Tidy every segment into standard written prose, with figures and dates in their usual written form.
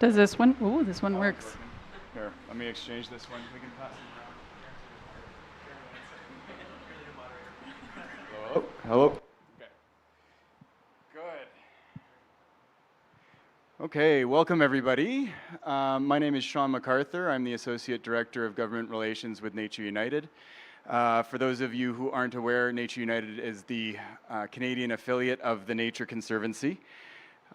Does this one? Oh, this one works. Here, let me exchange this one. We can pass it around. Hello. Okay. Good. Okay, welcome everybody. My name is Sean MacArthur. I'm the Associate Director of Government Relations with Nature United. For those of you who aren't aware, Nature United is the Canadian affiliate of the Nature Conservancy.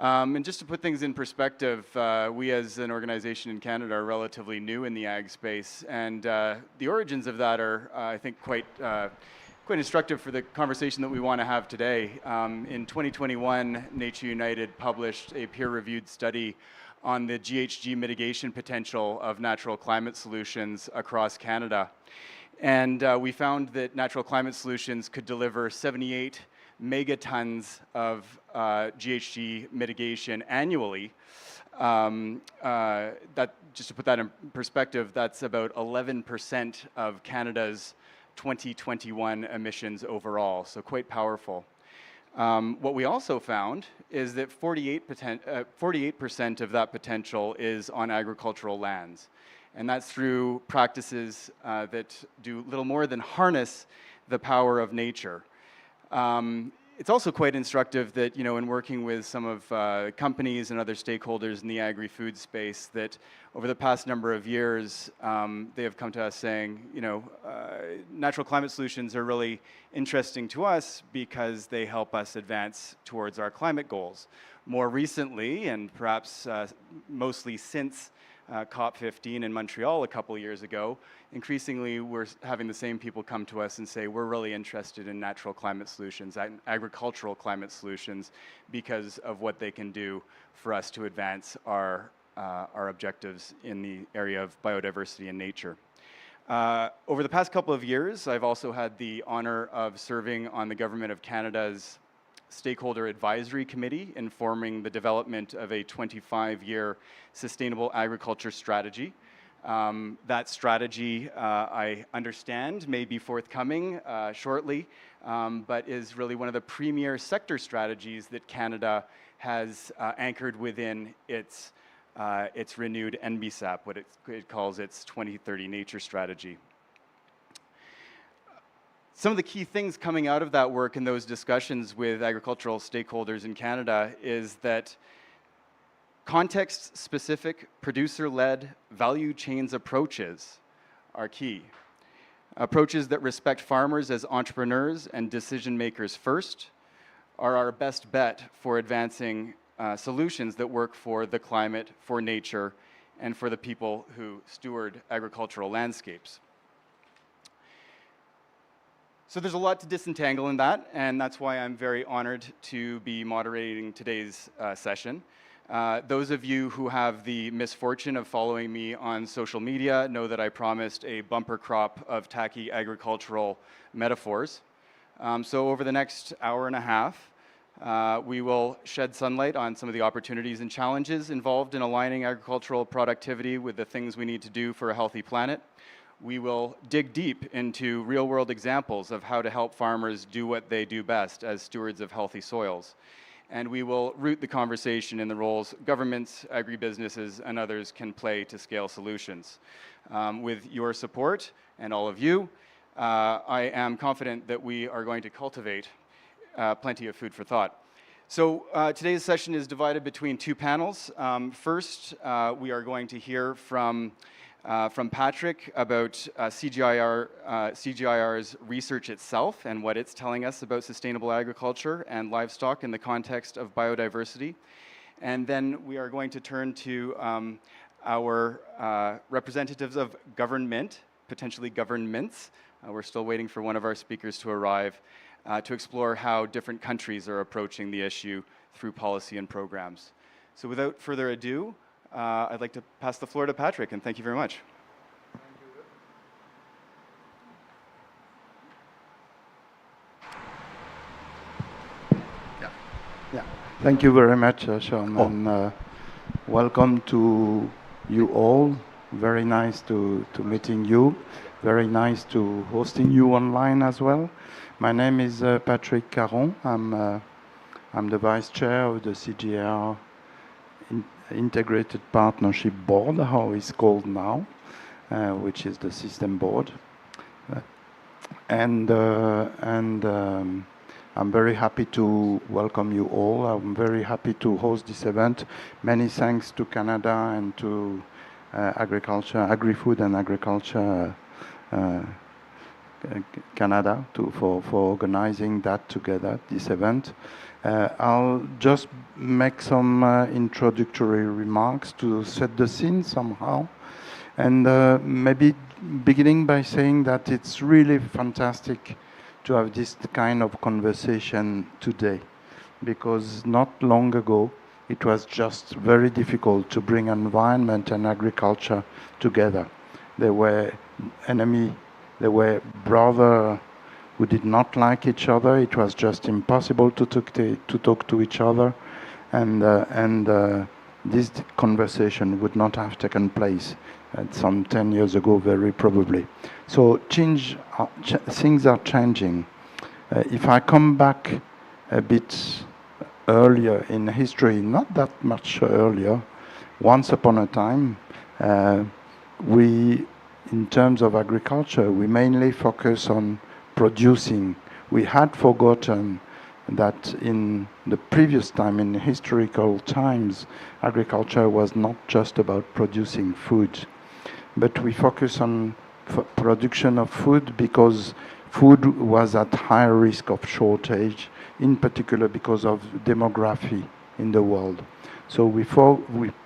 And just to put things in perspective, we as an organization in Canada are relatively new in the ag space, and the origins of that are, I think, quite instructive for the conversation that we want to have today. In 2021, Nature United published a peer-reviewed study on the GHG mitigation potential of natural climate solutions across Canada. And we found that natural climate solutions could deliver 78 megatons of GHG mitigation annually. That, just to put that in perspective, that's about 11% of Canada's 2021 emissions overall, so quite powerful. What we also found is that 48% of that potential is on agricultural lands. And that's through practices that do little more than harness the power of nature. It's also quite instructive that, you know, in working with some of companies and other stakeholders in the agri-food space, that over the past number of years, they have come to us saying, you know, natural climate solutions are really interesting to us because they help us advance towards our climate goals. More recently, and perhaps mostly since COP15 in Montreal a couple of years ago, increasingly we're having the same people come to us and say we're really interested in natural climate solutions, agricultural climate solutions, because of what they can do for us to advance our objectives in the area of biodiversity and nature. Over the past couple of years, I've also had the honor of serving on the Government of Canada's Stakeholder Advisory Committee, informing the development of a 25-year sustainable agriculture strategy. That strategy, I understand, may be forthcoming shortly, but is really one of the premier sector strategies that Canada has anchored within its renewed NBSAP, what it calls its 2030 Nature Strategy. Some of the key things coming out of that work and those discussions with agricultural stakeholders in Canada is that context-specific, producer-led value chains approaches are key. Approaches that respect farmers as entrepreneurs and decision makers first are our best bet for advancing solutions that work for the climate, for nature, and for the people who steward agricultural landscapes. So there's a lot to disentangle in that, and that's why I'm very honored to be moderating today's session. Those of you who have the misfortune of following me on social media know that I promised a bumper crop of tacky agricultural metaphors. So over the next hour and a half, we will shed sunlight on some of the opportunities and challenges involved in aligning agricultural productivity with the things we need to do for a healthy planet. We will dig deep into real-world examples of how to help farmers do what they do best as stewards of healthy soils. And we will root the conversation in the roles governments, agribusinesses, and others can play to scale solutions. With your support, and all of you, I am confident that we are going to cultivate plenty of food for thought. So today's session is divided between two panels. First, we are going to hear from Patrick about CGIAR's research itself and what it's telling us about sustainable agriculture and livestock in the context of biodiversity. And then we are going to turn to our representatives of government, potentially governments. We're still waiting for one of our speakers to arrive to explore how different countries are approaching the issue through policy and programs. So without further ado, I'd like to pass the floor to Patrick, and thank you very much. Yeah. Thank you very much, Sean, and welcome to you all. Very nice to meeting you. Very nice to hosting you online as well. My name is Patrick Caron. I'm the vice chair of the CGIAR Integrated Partnership Board, how it's called now, which is the system board. And I'm very happy to welcome you all. I'm very happy to host this event. Many thanks to Canada and to Agri-Food and Agriculture Canada for organizing that together, this event. I'll just make some introductory remarks to set the scene somehow. And maybe beginning by saying that it's really fantastic to have this kind of conversation today, because not long ago it was just very difficult to bring environment and agriculture together. They were enemy, they were brother who did not like each other. It was just impossible to talk to each other, and this conversation would not have taken place some 10 years ago, very probably. So things are changing. If I come back a bit earlier in history, not that much earlier, once upon a time, in terms of agriculture, we mainly focus on producing. We had forgotten that in the previous time, in historical times, agriculture was not just about producing food, but we focus on production of food because food was at higher risk of shortage, in particular because of demography in the world. So we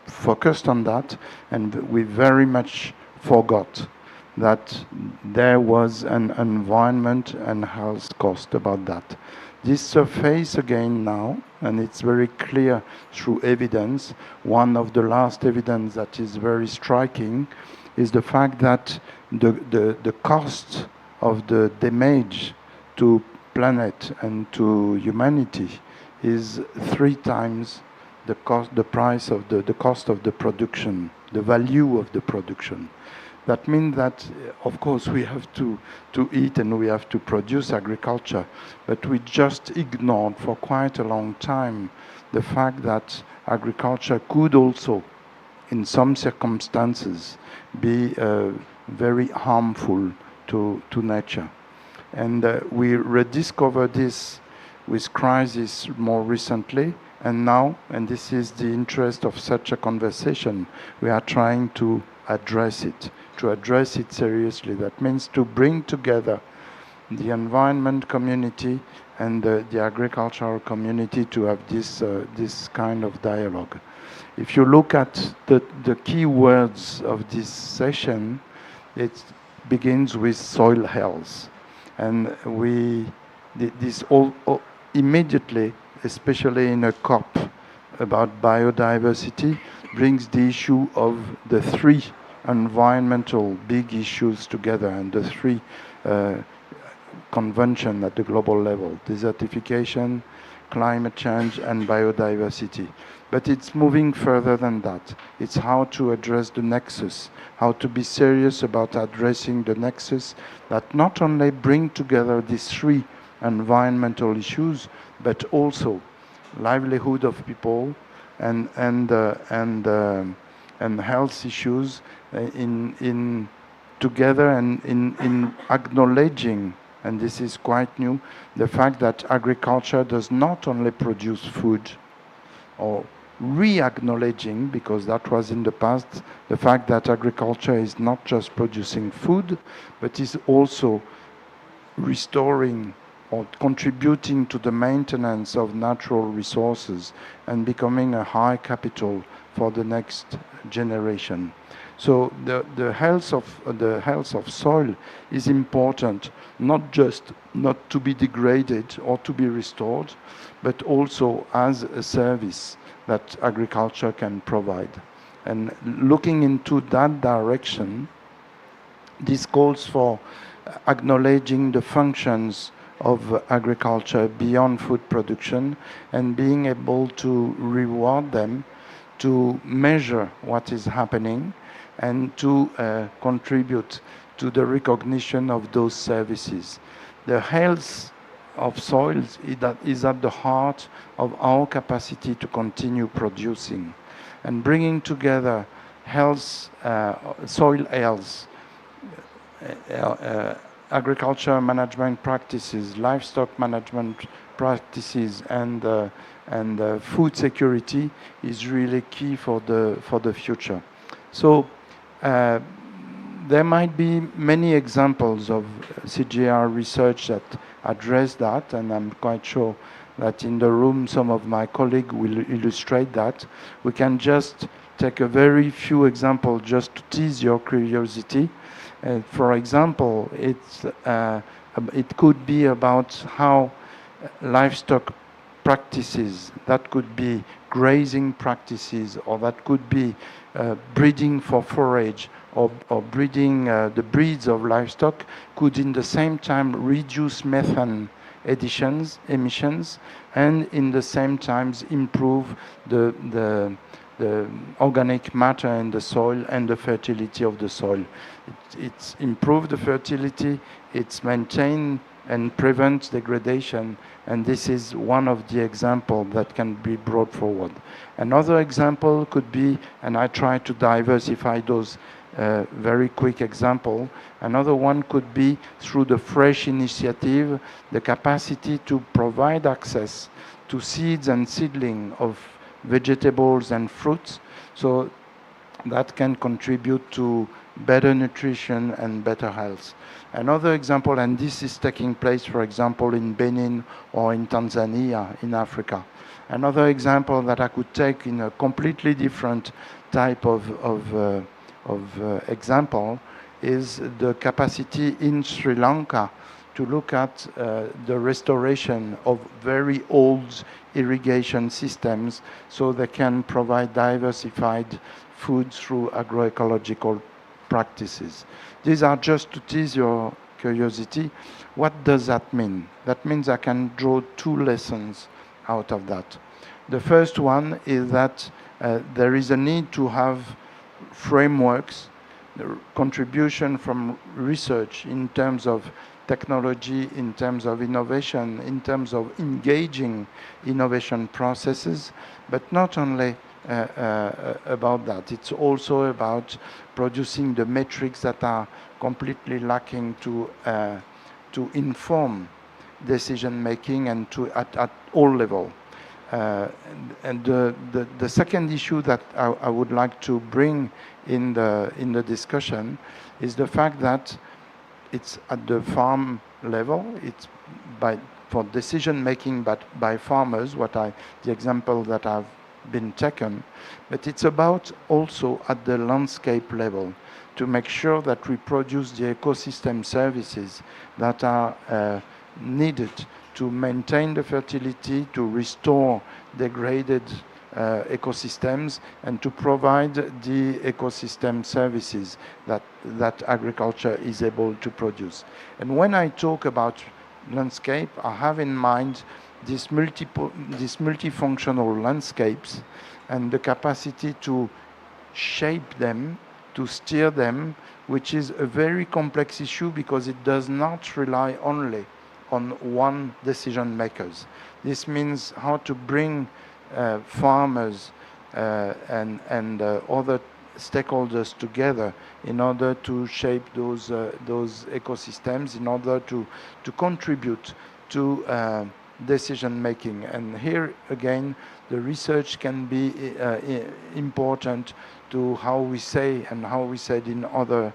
focused on that, and we very much forgot that there was an environment and health cost about that. This surfaces again now, and it's very clear through evidence. One of the last evidence that is very striking is the fact that the cost of the damage to planet and to humanity is 3 times the price of the cost of the production, the value of the production. That means that, of course, we have to eat and we have to produce agriculture, but we just ignored for quite a long time the fact that agriculture could also, in some circumstances, be very harmful to nature. And we rediscovered this with crisis more recently, and now, and this is the interest of such a conversation, we are trying to address it seriously. That means to bring together the environment community and the agricultural community to have this kind of dialogue. If you look at the key words of this session, it begins with soil health. And this all immediately, especially in a COP about biodiversity, brings the issue of the 3 environmental big issues together, and the 3 conventions at the global level: desertification, climate change, and biodiversity. But it's moving further than that. It's how to address the nexus, how to be serious about addressing the nexus that not only bring together these 3 environmental issues, but also livelihood of people and health issues in together, and in acknowledging, and this is quite new, the fact that agriculture does not only produce food, or re-acknowledging, because that was in the past, the fact that agriculture is not just producing food, but is also restoring or contributing to the maintenance of natural resources and becoming a high capital for the next generation. So the health of soil is important, not just not to be degraded or to be restored, but also as a service that agriculture can provide. And looking into that direction, this calls for acknowledging the functions of agriculture beyond food production and being able to reward them, to measure what is happening, and to contribute to the recognition of those services. The health of soils is at the heart of our capacity to continue producing. and bringing together health, soil health, agriculture management practices, livestock management practices, and food security is really key for the future. So there might be many examples of CGIAR research that address that, and I'm quite sure that in the room some of my colleagues will illustrate that. We can just take a very few examples just to tease your curiosity. For example, it could be about how livestock practices, that could be grazing practices, or that could be breeding for forage, or breeding the breeds of livestock, could in the same time reduce methane emissions, and in the same time improve the organic matter in the soil and the fertility of the soil. It's improved the fertility, it's maintained and prevents degradation, and this is one of the examples that can be brought forward. Another example could be, and I try to diversify those very quick example. Another one could be through the FRESH initiative, the capacity to provide access to seeds and seedling of vegetables and fruits, so that can contribute to better nutrition and better health. Another example, and this is taking place, for example, in Benin or in Tanzania in Africa. Another example that I could take in a completely different type of example is the capacity in Sri Lanka to look at the restoration of very old irrigation systems so they can provide diversified food through agroecological practices. These are just to tease your curiosity. What does that mean? That means I can draw two lessons out of that. The first one is that there is a need to have frameworks, the contribution from research in terms of technology, in terms of innovation, in terms of engaging innovation processes, but not only about that. It's also about producing the metrics that are completely lacking to inform decision making and at all levels. And the second issue that I would like to bring in the discussion is the fact that it's at the farm level. It's for decision making, but by farmers. The example that have been taken, but it's about also at the landscape level to make sure that we produce the ecosystem services that are needed to maintain the fertility, to restore degraded ecosystems, and to provide the ecosystem services that agriculture is able to produce. And when I talk about landscape, I have in mind these multifunctional landscapes and the capacity to shape them, to steer them, which is a very complex issue because it does not rely only on one decision makers. This means how to bring farmers and other stakeholders together in order to shape those ecosystems, in order to contribute to decision making. And here again, the research can be important to how we say, and how we said in other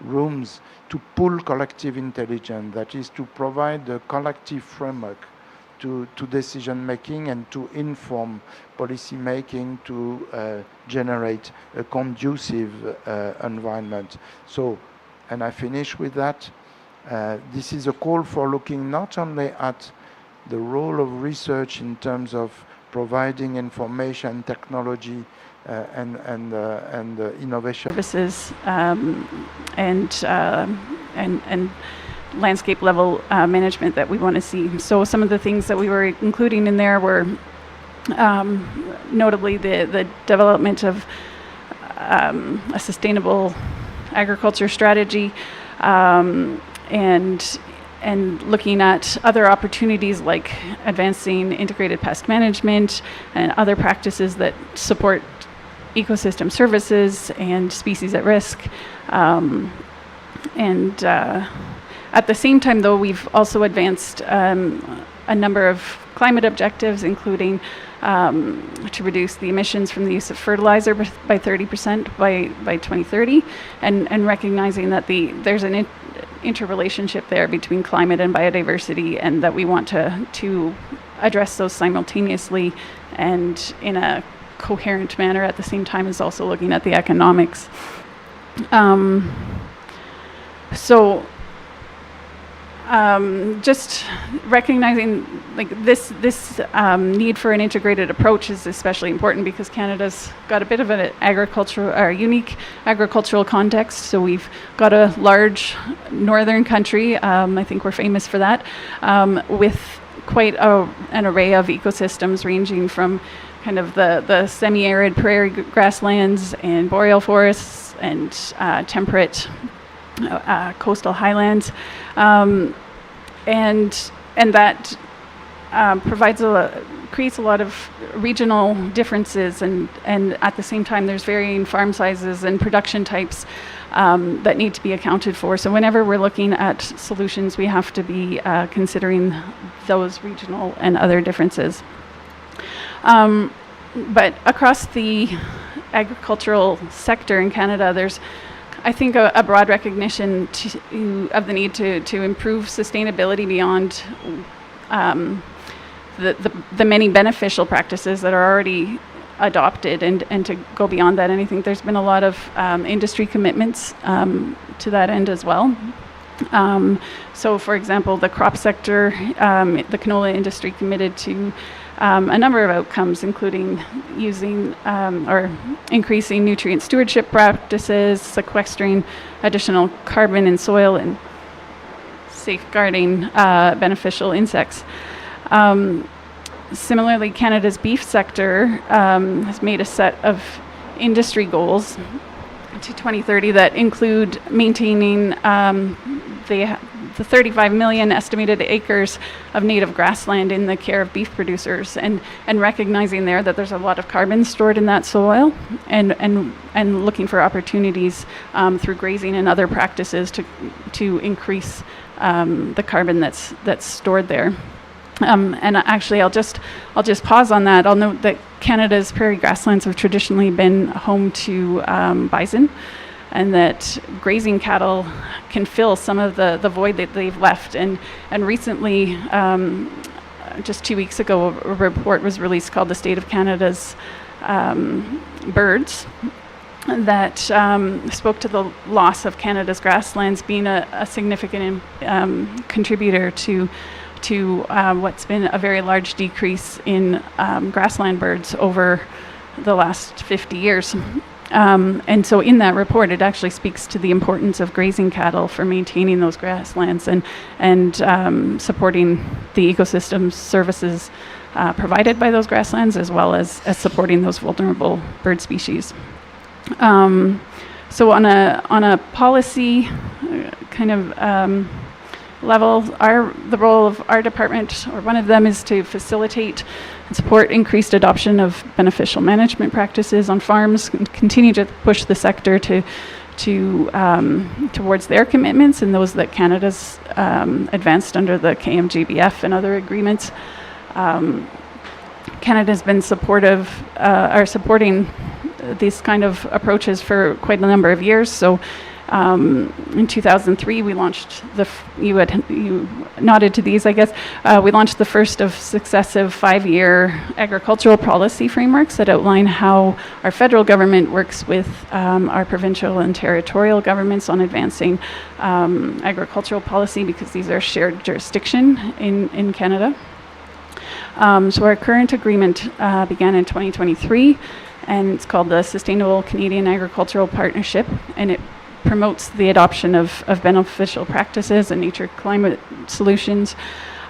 rooms, to pull collective intelligence, that is to provide a collective framework to decision making and to inform policy making to generate a conducive environment. So, and I finish with that. This is a call for looking not only at the role of research in terms of providing information, technology, and innovation Services and landscape level management that we want to see. So some of the things that we were including in there were notably the development of a sustainable agriculture strategy, and looking at other opportunities like advancing integrated pest management and other practices that support ecosystem services and species at risk. At the same time, though, we've also advanced a number of climate objectives, including to reduce the emissions from the use of fertilizer by 30% by 2030, and recognizing that there's an interrelationship there between climate and biodiversity, and that we want to address those simultaneously and in a coherent manner at the same time as also looking at the economics. Just recognizing like this need for an integrated approach is especially important because Canada's got a bit of an unique agricultural context. So we've got a large northern country. I think we're famous for that, with quite an array of ecosystems ranging from kind of the semi-arid prairie grasslands and boreal forests and temperate coastal highlands, and that creates a lot of regional differences, and at the same time there's varying farm sizes and production types that need to be accounted for. So whenever we're looking at solutions, we have to be considering those regional and other differences. But across the agricultural sector in Canada, there's, I think, a broad recognition of the need to improve sustainability beyond the many beneficial practices that are already adopted, and to go beyond that. And I think there's been a lot of industry commitments to that end as well. So, for example, the crop sector, the canola industry committed to a number of outcomes, including using or increasing nutrient stewardship practices, sequestering additional carbon in soil, and safeguarding beneficial insects. Similarly, Canada's beef sector has made a set of industry goals to 2030 that include maintaining the 35 million estimated acres of native grassland in the care of beef producers, and recognizing there that there's a lot of carbon stored in that soil, and looking for opportunities through grazing and other practices to increase the carbon that's stored there. And actually, I'll just pause on that. I'll note that Canada's prairie grasslands have traditionally been home to bison, and that grazing cattle can fill some of the void that they've left. And recently, just 2 weeks ago, a report was released called "The State of Canada's Birds," that spoke to the loss of Canada's grasslands being a significant contributor to what's been a very large decrease in grassland birds over the last 50 years. And so in that report, it actually speaks to the importance of grazing cattle for maintaining those grasslands and supporting the ecosystem services provided by those grasslands, as well as supporting those vulnerable bird species. So on a policy kind of level, the role of our department, or one of them, is to facilitate and support increased adoption of beneficial management practices on farms, and continue to push the sector towards their commitments and those that Canada's advanced under the KMGBF and other agreements. Canada's been supporting these kind of approaches for quite a number of years. So in 2003, we launched you nodded to these, I guess. We launched the first of successive 5-year agricultural policy frameworks that outline how our federal government works with our provincial and territorial governments on advancing agricultural policy, because these are shared jurisdiction in Canada. So our current agreement began in 2023, and it's called the Sustainable Canadian Agricultural Partnership, and it promotes the adoption of beneficial practices and nature climate solutions.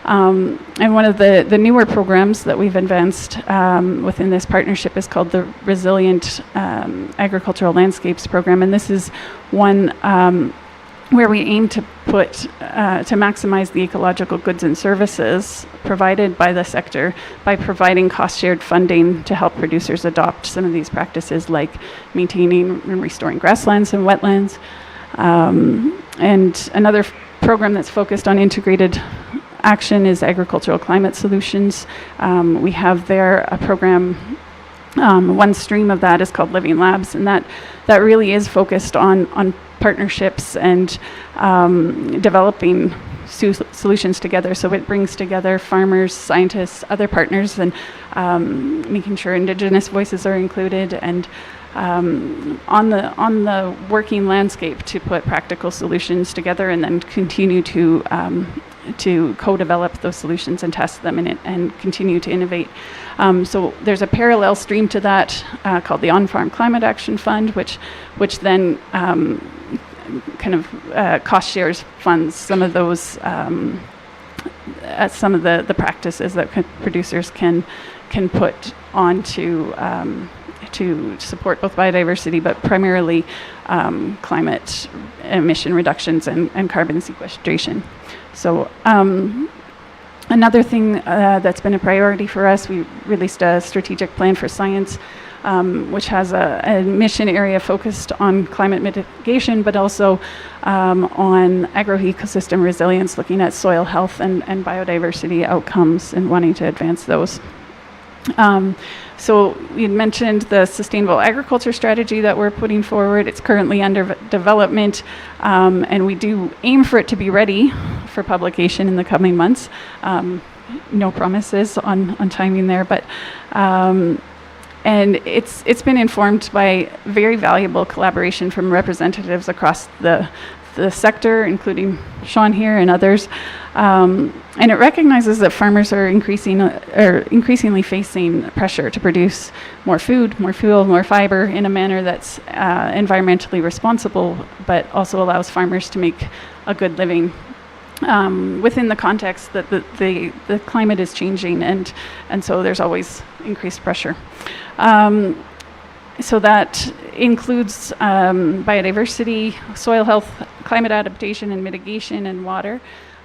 And one of the newer programs that we've advanced within this partnership is called the Resilient Agricultural Landscapes Program. And this is one where we aim to to maximize the ecological goods and services provided by the sector by providing cost-shared funding to help producers adopt some of these practices, like maintaining and restoring grasslands and wetlands. And another program that's focused on integrated action is agricultural climate solutions. We have there a program. One stream of that is called Living Labs, and that really is focused on partnerships and developing solutions together. So it brings together farmers, scientists, other partners, and making sure Indigenous voices are included, and on the working landscape to put practical solutions together, and then continue to co-develop those solutions and test them and continue to innovate. So there's a parallel stream to that called the On-Farm Climate Action Fund, which then kind of cost shares funds some of those some of the practices that producers can put on to support both biodiversity, but primarily climate emission reductions and carbon sequestration. So another thing that's been a priority for us, we released a strategic plan for science, which has a mission area focused on climate mitigation, but also on agroecosystem resilience, looking at soil health and biodiversity outcomes and wanting to advance those. So we had mentioned the sustainable agriculture strategy that we're putting forward. It's currently under development, and we do aim for it to be ready for publication in the coming months. No promises on timing there, but and it's been informed by very valuable collaboration from representatives across the sector, including Sean here and others. And it recognizes that farmers are increasingly facing pressure to produce more food, more fuel, more fiber in a manner that's environmentally responsible, but also allows farmers to make a good living within the context that the climate is changing, and so there's always increased pressure. So that includes biodiversity, soil health, climate adaptation and mitigation, and water,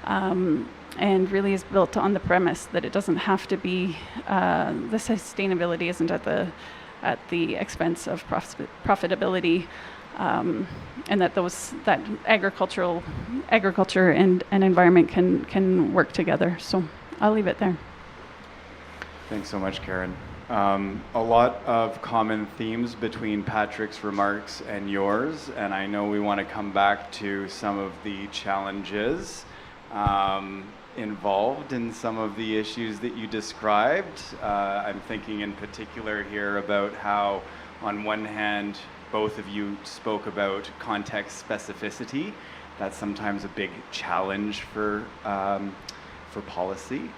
and really is built on the premise that it doesn't have to be, the sustainability isn't at the expense of profitability, and that agriculture and environment can work together. So I'll leave it there. Thanks so much, Karen. A lot of common themes between Patrick's remarks and yours, and I know we want to come back to some of the challenges involved in some of the issues that you described. I'm thinking in particular here about how, on one hand, both of you spoke about context specificity. That's sometimes a big challenge for policy.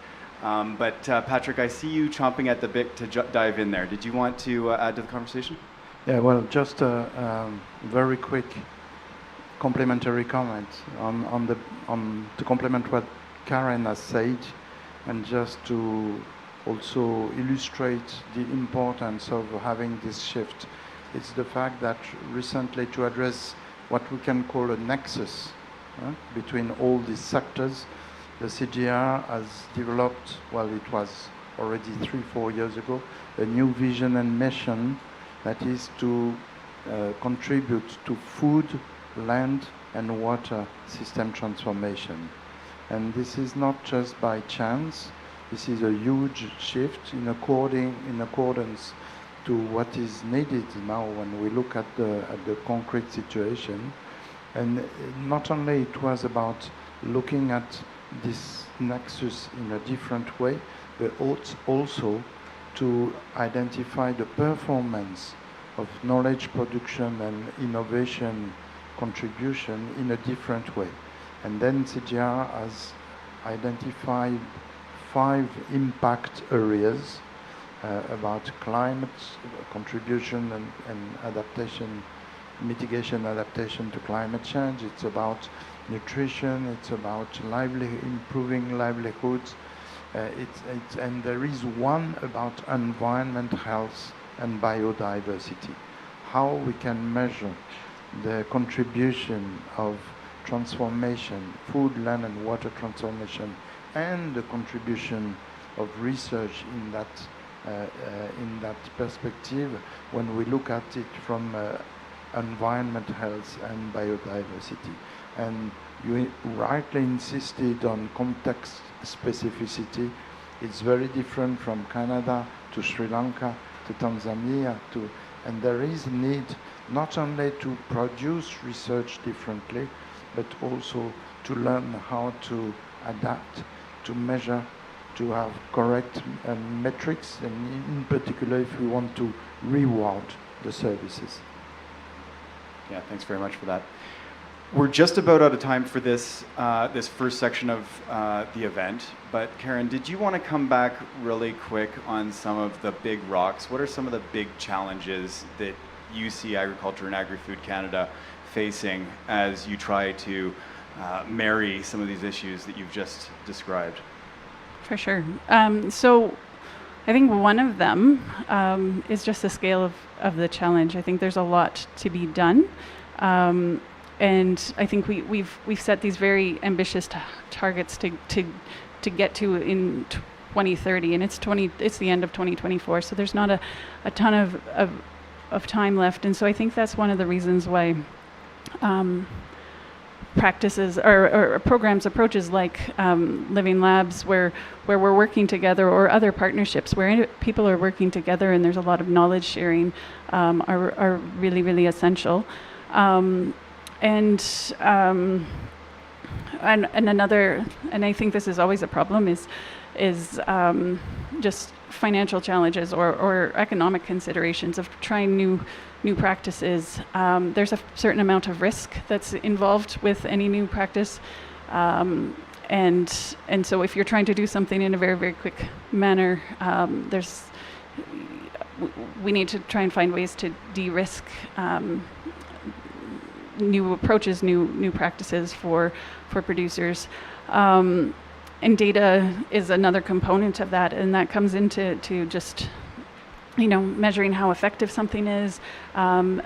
But Patrick, I see you chomping at the bit to dive in there. Did you want to add to the conversation? Yeah, well, just a very quick complementary comment to complement what Karen has said, and just to also illustrate the importance of having this shift. It's the fact that recently, to address what we can call a nexus between all these sectors, the CGIAR has developed, well, it was already 3-4 years ago, a new vision and mission that is to contribute to food, land, and water system transformation. And this is not just by chance. This is a huge shift in accordance to what is needed now when we look at the concrete situation. And not only it was about looking at this nexus in a different way, but also to identify the performance of knowledge production and innovation contribution in a different way. And then CGIAR has identified 5 impact areas about climate contribution and adaptation, mitigation adaptation to climate change. It's about nutrition, it's about improving livelihoods, and there is one about environment, health, and biodiversity. How we can measure the contribution of transformation, food, land and water transformation, and the contribution of research in that perspective when we look at it from environment, health and biodiversity. And you rightly insisted on context specificity. It's very different from Canada to Sri Lanka to Tanzania and there is a need not only to produce research differently, but also to learn how to adapt, to measure, to have correct metrics, and in particular if we want to reward the services. Yeah, thanks very much for that. We're just about out of time for this this first section of the event, but Karen, did you want to come back really quick on some of the big rocks? What are some of the big challenges that you see Agriculture and Agri-Food Canada facing as you try to marry some of these issues that you've just described? For sure. So I think one of them is just the scale of the challenge. I think there's a lot to be done. And I think we've set these very ambitious targets to get to in 2030, and it's the end of 2024. So there's not a ton of time left, and so I think that's one of the reasons why practices or programs, approaches like Living Labs, where we're working together, or other partnerships where people are working together and there's a lot of knowledge sharing, are really, really essential. And another, and I think this is always a problem, is just financial challenges or economic considerations of trying new practices. There's a certain amount of risk that's involved with any new practice, and so if you're trying to do something in a very, very quick manner, we need to try and find ways to de-risk new approaches, new practices for producers. And data is another component of that, and that comes into just measuring how effective something is,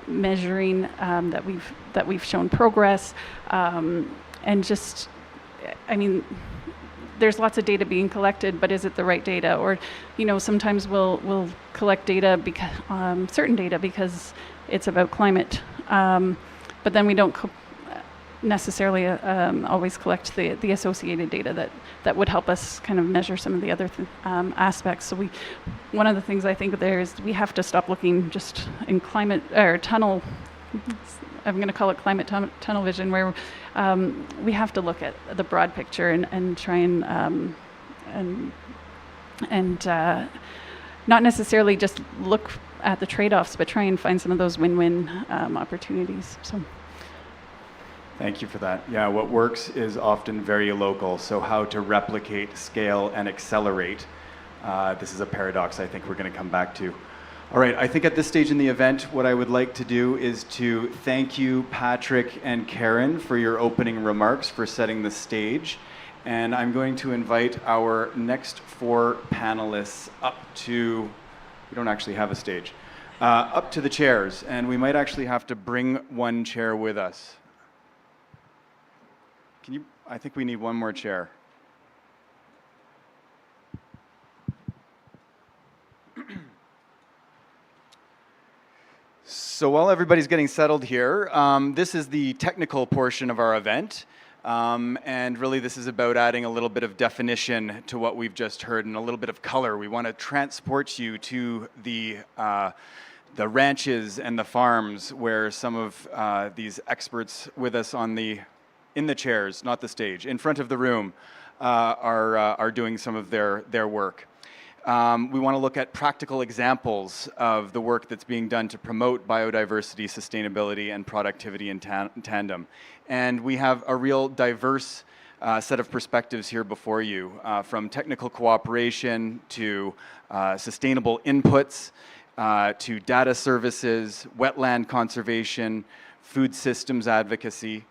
measuring that we've shown progress, and just, I mean, there's lots of data being collected, but is it the right data? Or, sometimes we'll collect data certain data because it's about climate, but then we don't necessarily always collect the associated data that would help us kind of measure some of the other aspects. So one of the things I think there is we have to stop looking just in climate or tunnel. I'm going to call it climate tunnel vision, where we have to look at the broad picture and try and not necessarily just look at the trade-offs, but try and find some of those win-win opportunities. So. Thank you for that. Yeah, what works is often very local, so how to replicate, scale, and accelerate. This is a paradox I think we're going to come back to. All right, I think at this stage in the event, what I would like to do is to thank you, Patrick and Karen, for your opening remarks, for setting the stage. And I'm going to invite our next 4 panelists up to, we don't actually have a stage, up to the chairs. And we might actually have to bring one chair with us. I think we need one more chair. So while everybody's getting settled here, this is the technical portion of our event. And really this is about adding a little bit of definition to what we've just heard and a little bit of color. We want to transport you to the ranches and the farms where some of these experts with us in the chairs, not the stage, in front of the room, are doing some of their work. We want to look at practical examples of the work that's being done to promote biodiversity, sustainability, and productivity in tandem. And we have a real diverse set of perspectives here before you, from technical cooperation to sustainable inputs, to data services, wetland conservation, food systems advocacy.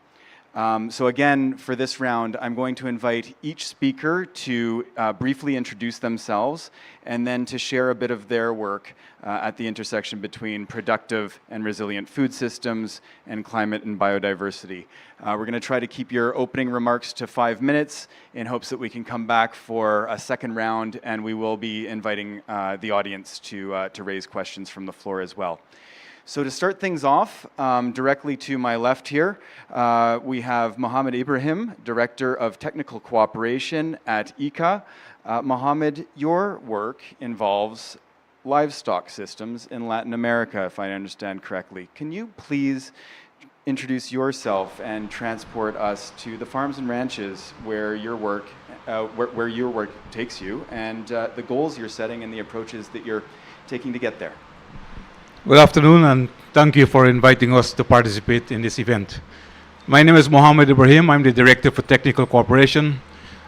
So again, for this round, I'm going to invite each speaker to briefly introduce themselves and then to share a bit of their work at the intersection between productive and resilient food systems and climate and biodiversity. We're going to try to keep your opening remarks to 5 minutes in hopes that we can come back for a second round, and we will be inviting the audience to raise questions from the floor as well. So to start things off, directly to my left here, we have Mohammed Ibrahim, Director of Technical Cooperation at ICA. Mohammed, your work involves livestock systems in Latin America, if I understand correctly. Can you please introduce yourself and transport us to the farms and ranches where your work takes you, and the goals you're setting and the approaches that you're taking to get there? Good afternoon, and thank you for inviting us to participate in this event. My name is Mohammed Ibrahim. I'm the Director for Technical Cooperation.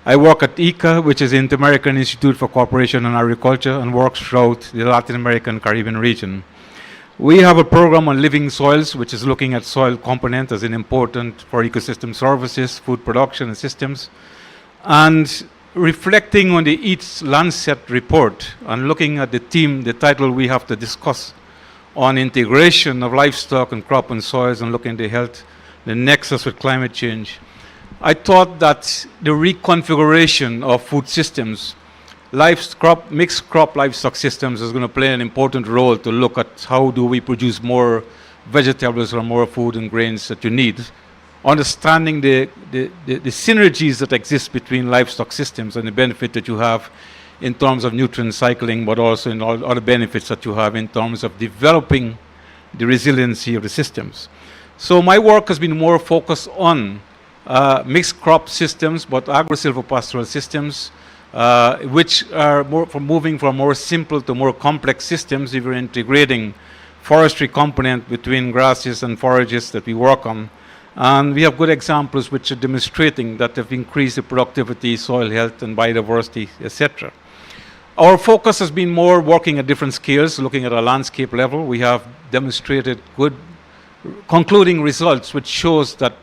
I work at ICA, which is the Inter-American Institute for Cooperation and Agriculture, and works throughout the Latin American Caribbean region. We have a program on living soils, which is looking at soil component as an important for ecosystem services, food production and systems, and reflecting on the Eats Lancet report and looking at the title we have to discuss on integration of livestock and crop and soils and looking at the health, the nexus with climate change. I thought that the reconfiguration of food systems, mixed crop livestock systems is going to play an important role to look at how do we produce more vegetables or more food and grains that you need. Understanding the synergies that exist between livestock systems and the benefit that you have in terms of nutrient cycling, but also in all other benefits that you have in terms of developing the resiliency of the systems. So my work has been more focused on mixed crop systems, but agro-silvopastoral systems, which are moving from more simple to more complex systems if you're integrating forestry component between grasses and forages that we work on. And we have good examples which are demonstrating that they've increased the productivity, soil health, and biodiversity, etc. Our focus has been more working at different scales, looking at a landscape level. We have demonstrated good concluding results, which shows that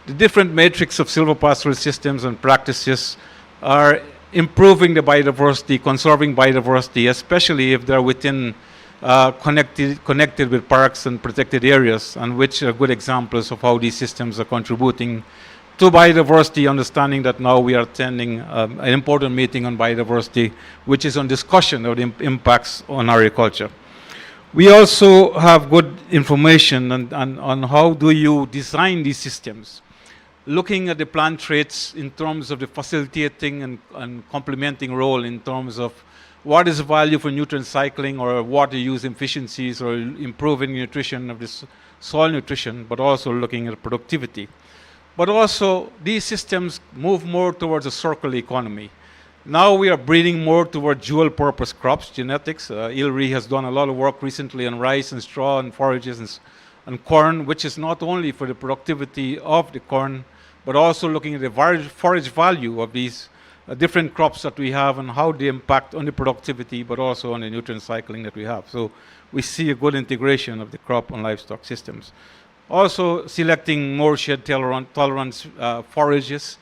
the different matrix of silvopastoral systems and practices are improving the biodiversity, conserving biodiversity, especially if they're within connected with parks and protected areas, and which are good examples of how these systems are contributing to biodiversity, understanding that now we are attending an important meeting on biodiversity, which is on discussion of the impacts on agriculture. We also have good information on how do you design these systems, looking at the plant traits in terms of the facilitating and complementing role in terms of what is the value for nutrient cycling or water use efficiencies or improving nutrition of this soil nutrition, but also looking at productivity. But also, these systems move more towards a circular economy. Now we are breeding more toward dual-purpose crops, genetics. ILRI has done a lot of work recently on rice and straw and forages and corn, which is not only for the productivity of the corn, but also looking at the forage value of these different crops that we have and how they impact on the productivity, but also on the nutrient cycling that we have. So we see a good integration of the crop and livestock systems. Also selecting more shade tolerance forages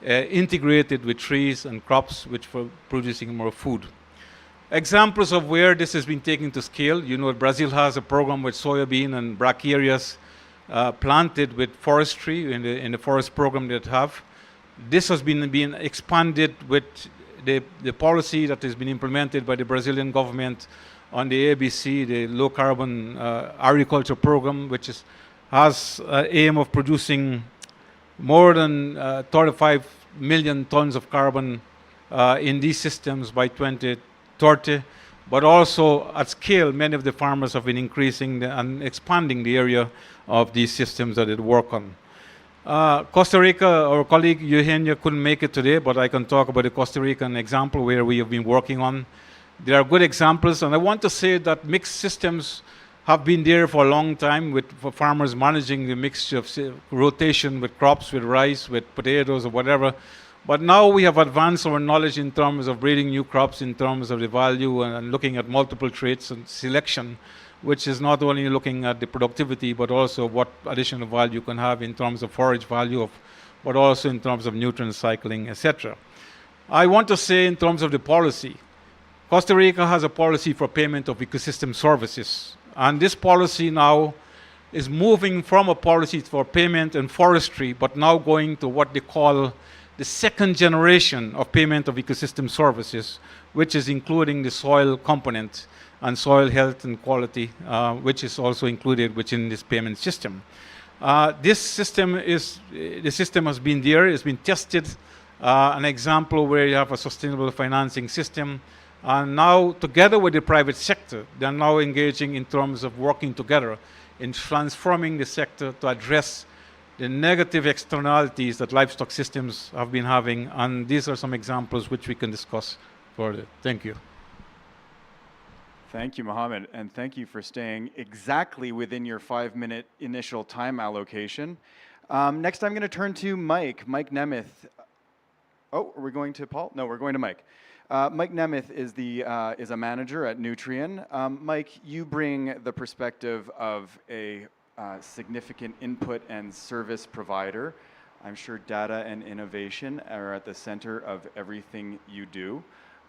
integrated with trees and crops which for producing more food. Examples of where this has been taken to scale, you know, Brazil has a program with soybean and brachiareas planted with forestry in the forest program that have. This has been expanded with the policy that has been implemented by the Brazilian government on the ABC, the low carbon agriculture program, which has an aim of producing more than 35 million tons of carbon in these systems by 2030. But also at scale, many of the farmers have been increasing and expanding the area of these systems that they work on. Costa Rica, our colleague Eugenia couldn't make it today, but I can talk about the Costa Rican example where we have been working on. There are good examples, and I want to say that mixed systems have been there for a long time for farmers managing the mixture of rotation with crops, with rice, with potatoes or whatever. But now we have advanced our knowledge in terms of breeding new crops, in terms of the value, and looking at multiple traits and selection, which is not only looking at the productivity, but also what additional value you can have in terms of forage value, but also in terms of nutrient cycling, etc. I want to say in terms of the policy, Costa Rica has a policy for payment of ecosystem services. And this policy now is moving from a policy for payment and forestry, but now going to what they call the second generation of payment of ecosystem services, which is including the soil component and soil health and quality, which is also included within this payment system. This system has been there, it's been tested, an example where you have a sustainable financing system. And now, together with the private sector, they're now engaging in terms of working together in transforming the sector to address the negative externalities that livestock systems have been having. And these are some examples which we can discuss further. Thank you. Thank you, Mohammed, and thank you for staying exactly within your 5-minute initial time allocation. Next, I'm going to turn to Mike Nemeth. Oh, are we going to Paul? No, we're going to Mike. Mike Nemeth is a manager at Nutrien. Mike, you bring the perspective of a significant input and service provider. I'm sure data and innovation are at the center of everything you do.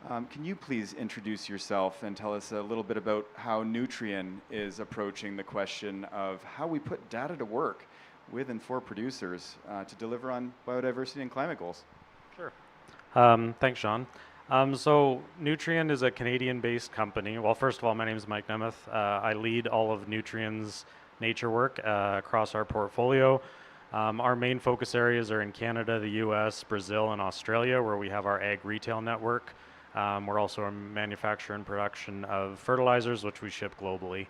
Can you please introduce yourself and tell us a little bit about how Nutrien is approaching the question of how we put data to work with and for producers to deliver on biodiversity and climate goals? Sure. Thanks, Sean. So Nutrien is a Canadian-based company. Well, first of all, my name is Mike Nemeth. I lead all of Nutrien's nature work across our portfolio. Our main focus areas are in Canada, the US, Brazil, and Australia, where we have our ag retail network. We're also a manufacturer and production of fertilizers, which we ship globally.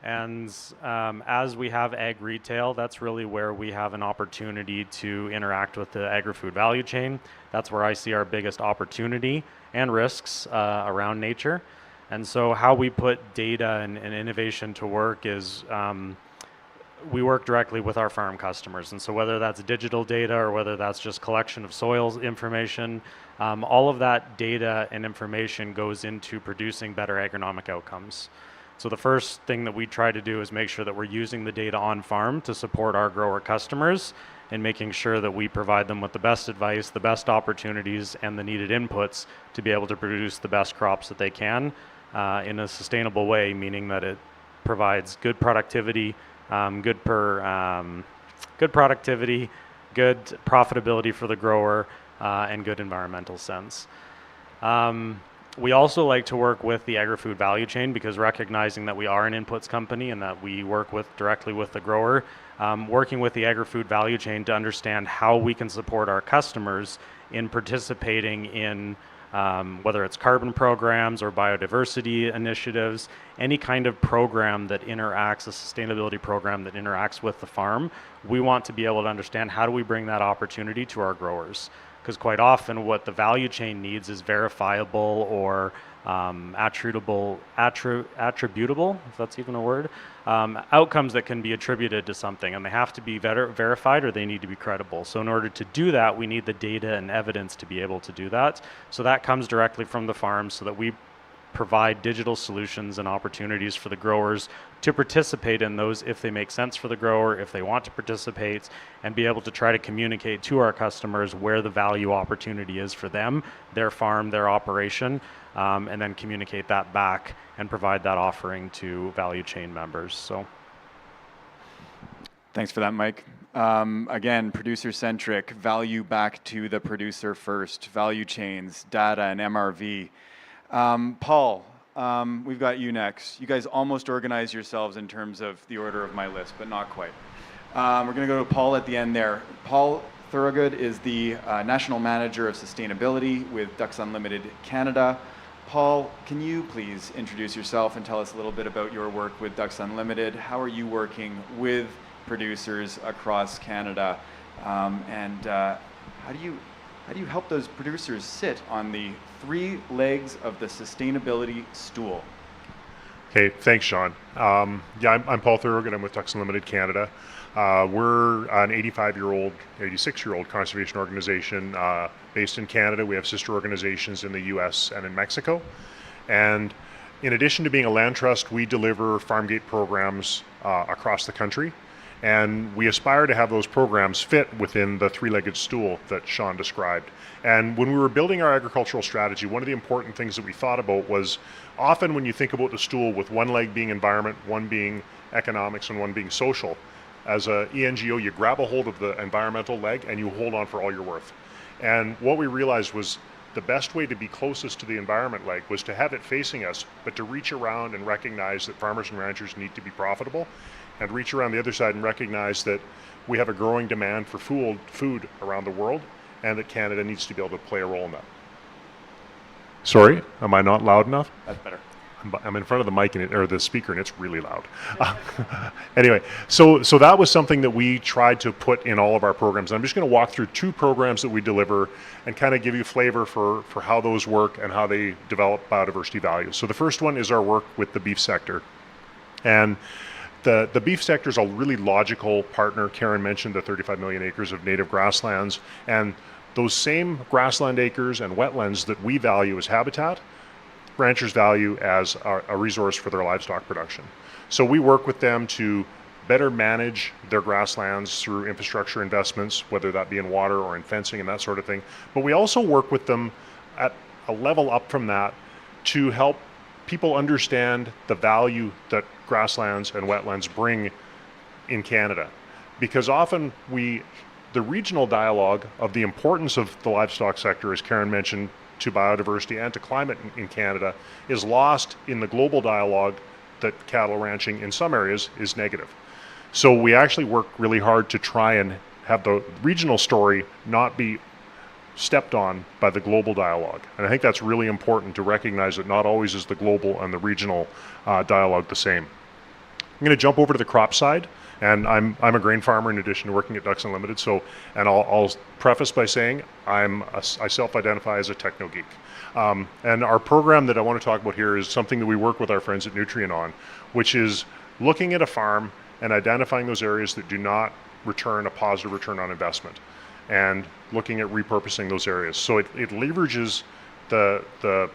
And as we have ag retail, that's really where we have an opportunity to interact with the agri-food value chain. That's where I see our biggest opportunity and risks around nature. And so how we put data and innovation to work is we work directly with our farm customers. And so whether that's digital data or whether that's just collection of soils information, all of that data and information goes into producing better agronomic outcomes. So the first thing that we try to do is make sure that we're using the data on farm to support our grower customers and making sure that we provide them with the best advice, the best opportunities, and the needed inputs to be able to produce the best crops that they can in a sustainable way, meaning that it provides good productivity, good productivity, good profitability for the grower, and good environmental sense. We also like to work with the agri-food value chain because recognizing that we are an inputs company and that we work directly with the grower, working with the agri-food value chain to understand how we can support our customers in participating in whether it's carbon programs or biodiversity initiatives, any kind of program that interacts, a sustainability program that interacts with the farm, we want to be able to understand how do we bring that opportunity to our growers. Because quite often what the value chain needs is verifiable or attributable, if that's even a word, outcomes that can be attributed to something, and they have to be verified or they need to be credible. So in order to do that, we need the data and evidence to be able to do that. So that comes directly from the farm so that we provide digital solutions and opportunities for the growers to participate in those if they make sense for the grower, if they want to participate, and be able to try to communicate to our customers where the value opportunity is for them, their farm, their operation, and then communicate that back and provide that offering to value chain members. So, thanks for that, Mike. Again, producer-centric, value back to the producer first, value chains, data, and MRV. Paul, we've got you next. You guys almost organize yourselves in terms of the order of my list, but not quite. We're going to go to Paul at the end there. Paul Thorogood is the National Manager of Sustainability with Ducks Unlimited Canada. Paul, can you please introduce yourself and tell us a little bit about your work with Ducks Unlimited? How are you working with producers across Canada? And how do you help those producers sit on the 3 legs of the sustainability stool? Okay, thanks, Sean. Yeah, I'm Paul Thurgood. I'm with Ducks Unlimited Canada. We're an 86-year-old conservation organization based in Canada. We have sister organizations in the US and in Mexico. And in addition to being a land trust, we deliver farm gate programs across the country. And we aspire to have those programs fit within the three-legged stool that Sean described. And when we were building our agricultural strategy, one of the important things that we thought about was often when you think about the stool with one leg being environment, one being economics, and one being social, as a ENGO, you grab a hold of the environmental leg and you hold on for all you're worth. And what we realized was the best way to be closest to the environment leg was to have it facing us, but to reach around and recognize that farmers and ranchers need to be profitable, and reach around the other side and recognize that we have a growing demand for food around the world, and that Canada needs to be able to play a role in that. Sorry, am I not loud enough? That's better. I'm in front of the mic or the speaker, and it's really loud. Anyway, so that was something that we tried to put in all of our programs. I'm just going to walk through 2 programs that we deliver and kind of give you flavor for how those work and how they develop biodiversity value. So the first one is our work with the beef sector. And the beef sector is a really logical partner. Karen mentioned the 35 million acres of native grasslands, and those same grassland acres and wetlands that we value as habitat, ranchers value as a resource for their livestock production. So we work with them to better manage their grasslands through infrastructure investments, whether that be in water or in fencing and that sort of thing. But we also work with them at a level up from that to help people understand the value that grasslands and wetlands bring in Canada. Because often the regional dialogue of the importance of the livestock sector, as Karen mentioned, to biodiversity and to climate in Canada is lost in the global dialogue that cattle ranching in some areas is negative. So we actually work really hard to try and have the regional story not be stepped on by the global dialogue. And I think that's really important to recognize that not always is the global and the regional dialogue the same. I'm going to jump over to the crop side. And I'm a grain farmer in addition to working at Ducks Unlimited. And I'll preface by saying I self-identify as a techno geek. And our program that I want to talk about here is something that we work with our friends at Nutrien on, which is looking at a farm and identifying those areas that do not return a positive return on investment, and looking at repurposing those areas. So it leverages the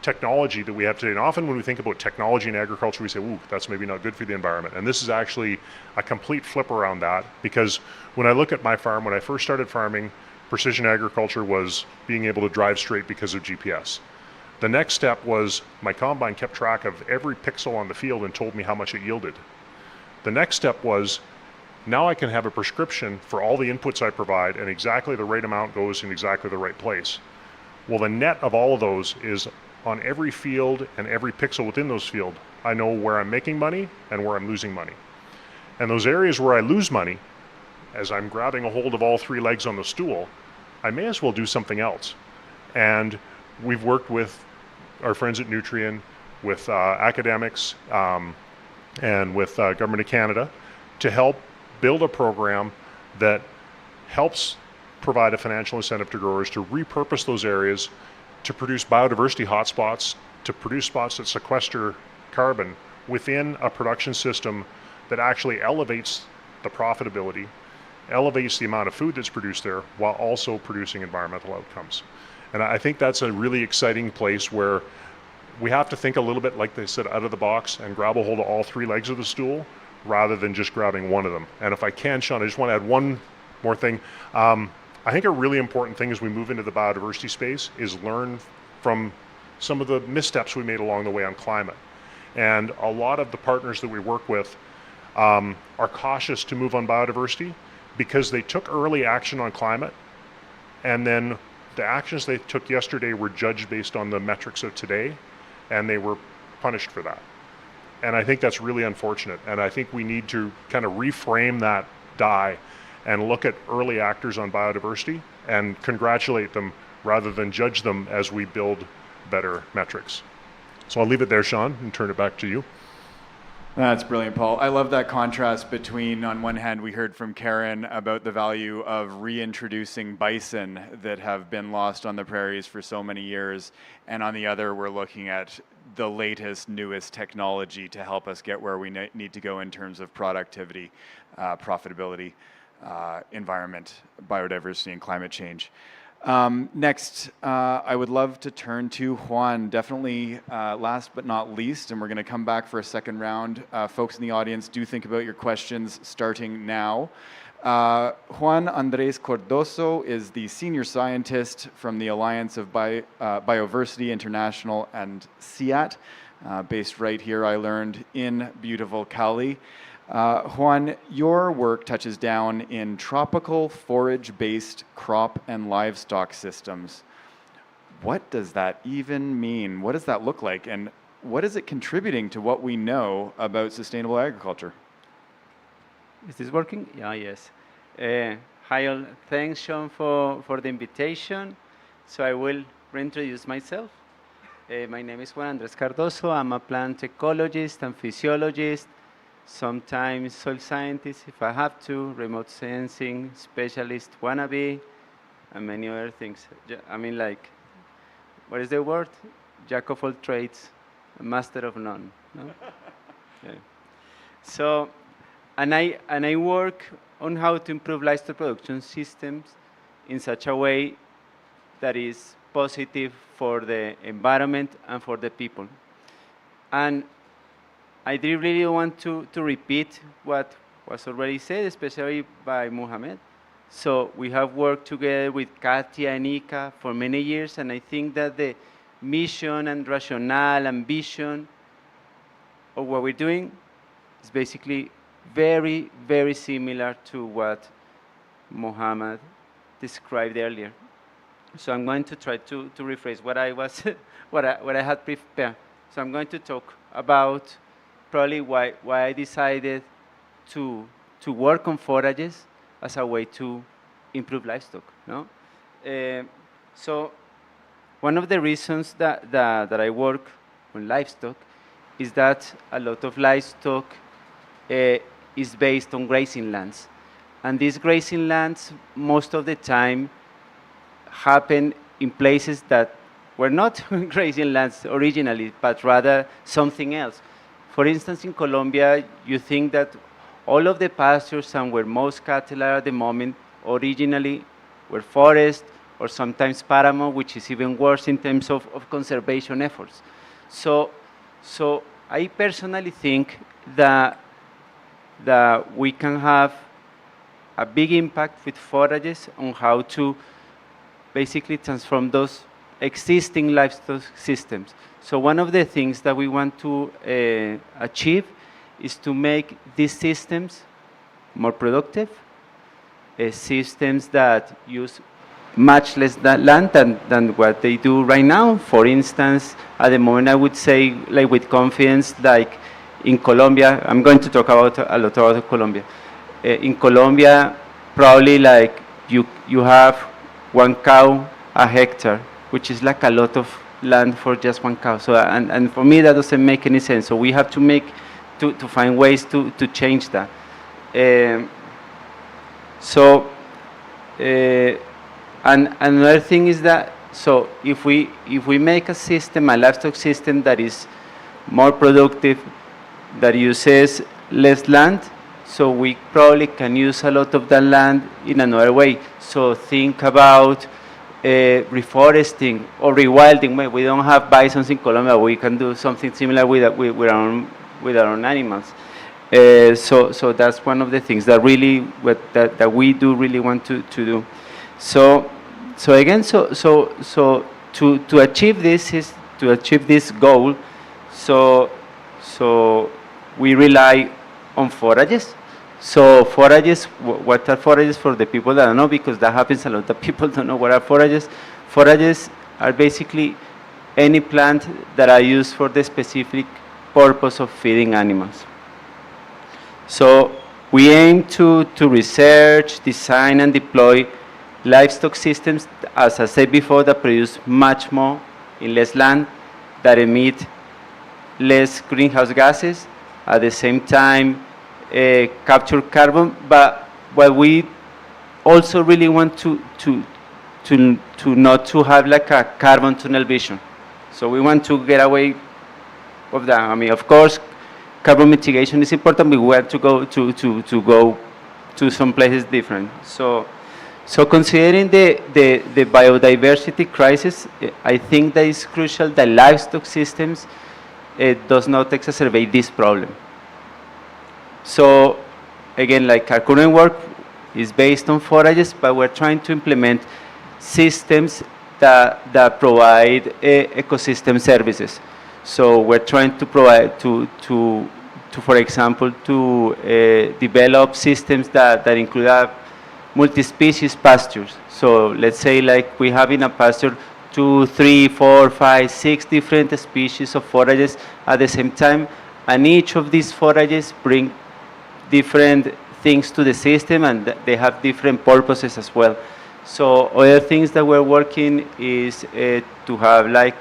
technology that we have today. And often when we think about technology in agriculture, we say, ooh, that's maybe not good for the environment. And this is actually a complete flip around that, because when I look at my farm, when I first started farming, precision agriculture was being able to drive straight because of GPS. The next step was my combine kept track of every pixel on the field and told me how much it yielded. The next step was now I can have a prescription for all the inputs I provide, and exactly the right amount goes in exactly the right place. Well, the net of all of those is on every field and every pixel within those fields, I know where I'm making money and where I'm losing money. And those areas where I lose money, as I'm grabbing a hold of all 3 legs on the stool, I may as well do something else. And we've worked with our friends at Nutrien, with academics, and with Government of Canada to help build a program that helps provide a financial incentive to growers to repurpose those areas to produce biodiversity hotspots, to produce spots that sequester carbon within a production system that actually elevates the profitability, elevates the amount of food that's produced there, while also producing environmental outcomes. And I think that's a really exciting place where we have to think a little bit, like they said, out of the box and grab a hold of all 3 legs of the stool rather than just grabbing one of them. And if I can, Sean, I just want to add one more thing. I think a really important thing as we move into the biodiversity space is learn from some of the missteps we made along the way on climate. And a lot of the partners that we work with are cautious to move on biodiversity because they took early action on climate, and then the actions they took yesterday were judged based on the metrics of today, and they were punished for that. And I think that's really unfortunate. And I think we need to kind of reframe that die and look at early actors on biodiversity and congratulate them rather than judge them as we build better metrics. So I'll leave it there, Sean, and turn it back to you. That's brilliant, Paul. I love that contrast between, on one hand, we heard from Karen about the value of reintroducing bison that have been lost on the prairies for so many years, and on the other, we're looking at the latest, newest technology to help us get where we need to go in terms of productivity, profitability, environment, biodiversity, and climate change. Next, I would love to turn to Juan, definitely last but not least, and we're going to come back for a second round. Folks in the audience, do think about your questions starting now. Juan Andrés Cordoso is the senior scientist from the Alliance of Biodiversity International and CIAT, based right here, I learned, in beautiful Cali. Juan, your work touches down in tropical forage-based crop and livestock systems. What does that even mean? What does that look like? And what is it contributing to what we know about sustainable agriculture? Is this working? Yeah, yes. Hi all, thanks Sean for the invitation. So I will reintroduce myself. My name is Juan Andrés Cardoso. I'm a plant ecologist and physiologist, sometimes soil scientist if I have to, remote sensing specialist wannabe, and many other things. I mean, like, what is the word? Jack of all trades, a master of none. No? Yeah. So, and I work on how to improve livestock production systems in such a way that is positive for the environment and for the people. And I really want to repeat what was already said, especially by Mohamed. So we have worked together with Katia and Ika for many years, and I think that the mission and rationale and vision of what we're doing is basically very, very similar to what Mohamed described earlier. So I'm going to try to rephrase what I was, what I had prepared. So I'm going to talk about probably why I decided to work on forages as a way to improve livestock. No? So one of the reasons that I work on livestock is that a lot of livestock is based on grazing lands. And these grazing lands, most of the time, happen in places that were not grazing lands originally, but rather something else. For instance, in Colombia, you think that all of the pastures and where most cattle are at the moment originally were forest or sometimes paramo, which is even worse in terms of conservation efforts. So I personally think that we can have a big impact with forages on how to basically transform those existing livestock systems. So one of the things that we want to achieve is to make these systems more productive, systems that use much less land than what they do right now. For instance, at the moment I would say, like with confidence, like in Colombia, I'm going to talk about a lot about Colombia. In Colombia, probably like you have 1 cow a hectare, which is like a lot of land for just 1 cow. So, and for me, that doesn't make any sense. So we have to find ways to change that. And another thing is that, so if we make a system, a livestock system that is more productive, that uses less land, so we probably can use a lot of that land in another way. So think about reforesting or rewilding. We don't have bisons in Colombia. We can do something similar with our own animals. So that's one of the things that really that we do really want to do. So again, so to achieve this goal, so we rely on forages. So forages, what are forages for the people that don't know, because that happens a lot of people don't know what are forages. Forages are basically any plant that are used for the specific purpose of feeding animals. So we aim to research, design, and deploy livestock systems, as I said before, that produce much more in less land, that emit less greenhouse gases, at the same time capture carbon, but what we also really want to not to have like a carbon tunnel vision. So we want to get away of that. I mean, of course, carbon mitigation is important, but we want to go to some places different. So considering the biodiversity crisis, I think that it's crucial that livestock systems does not exacerbate this problem. So again, like our current work is based on forages, but we're trying to implement systems that provide ecosystem services. So we're trying to provide for example, to develop systems that include multi-species pastures. So let's say like we have in a pasture 2, 3, 4, 5, 6 different species of forages at the same time, and each of these forages bring different things to the system, and they have different purposes as well. So other things that we're working is to have like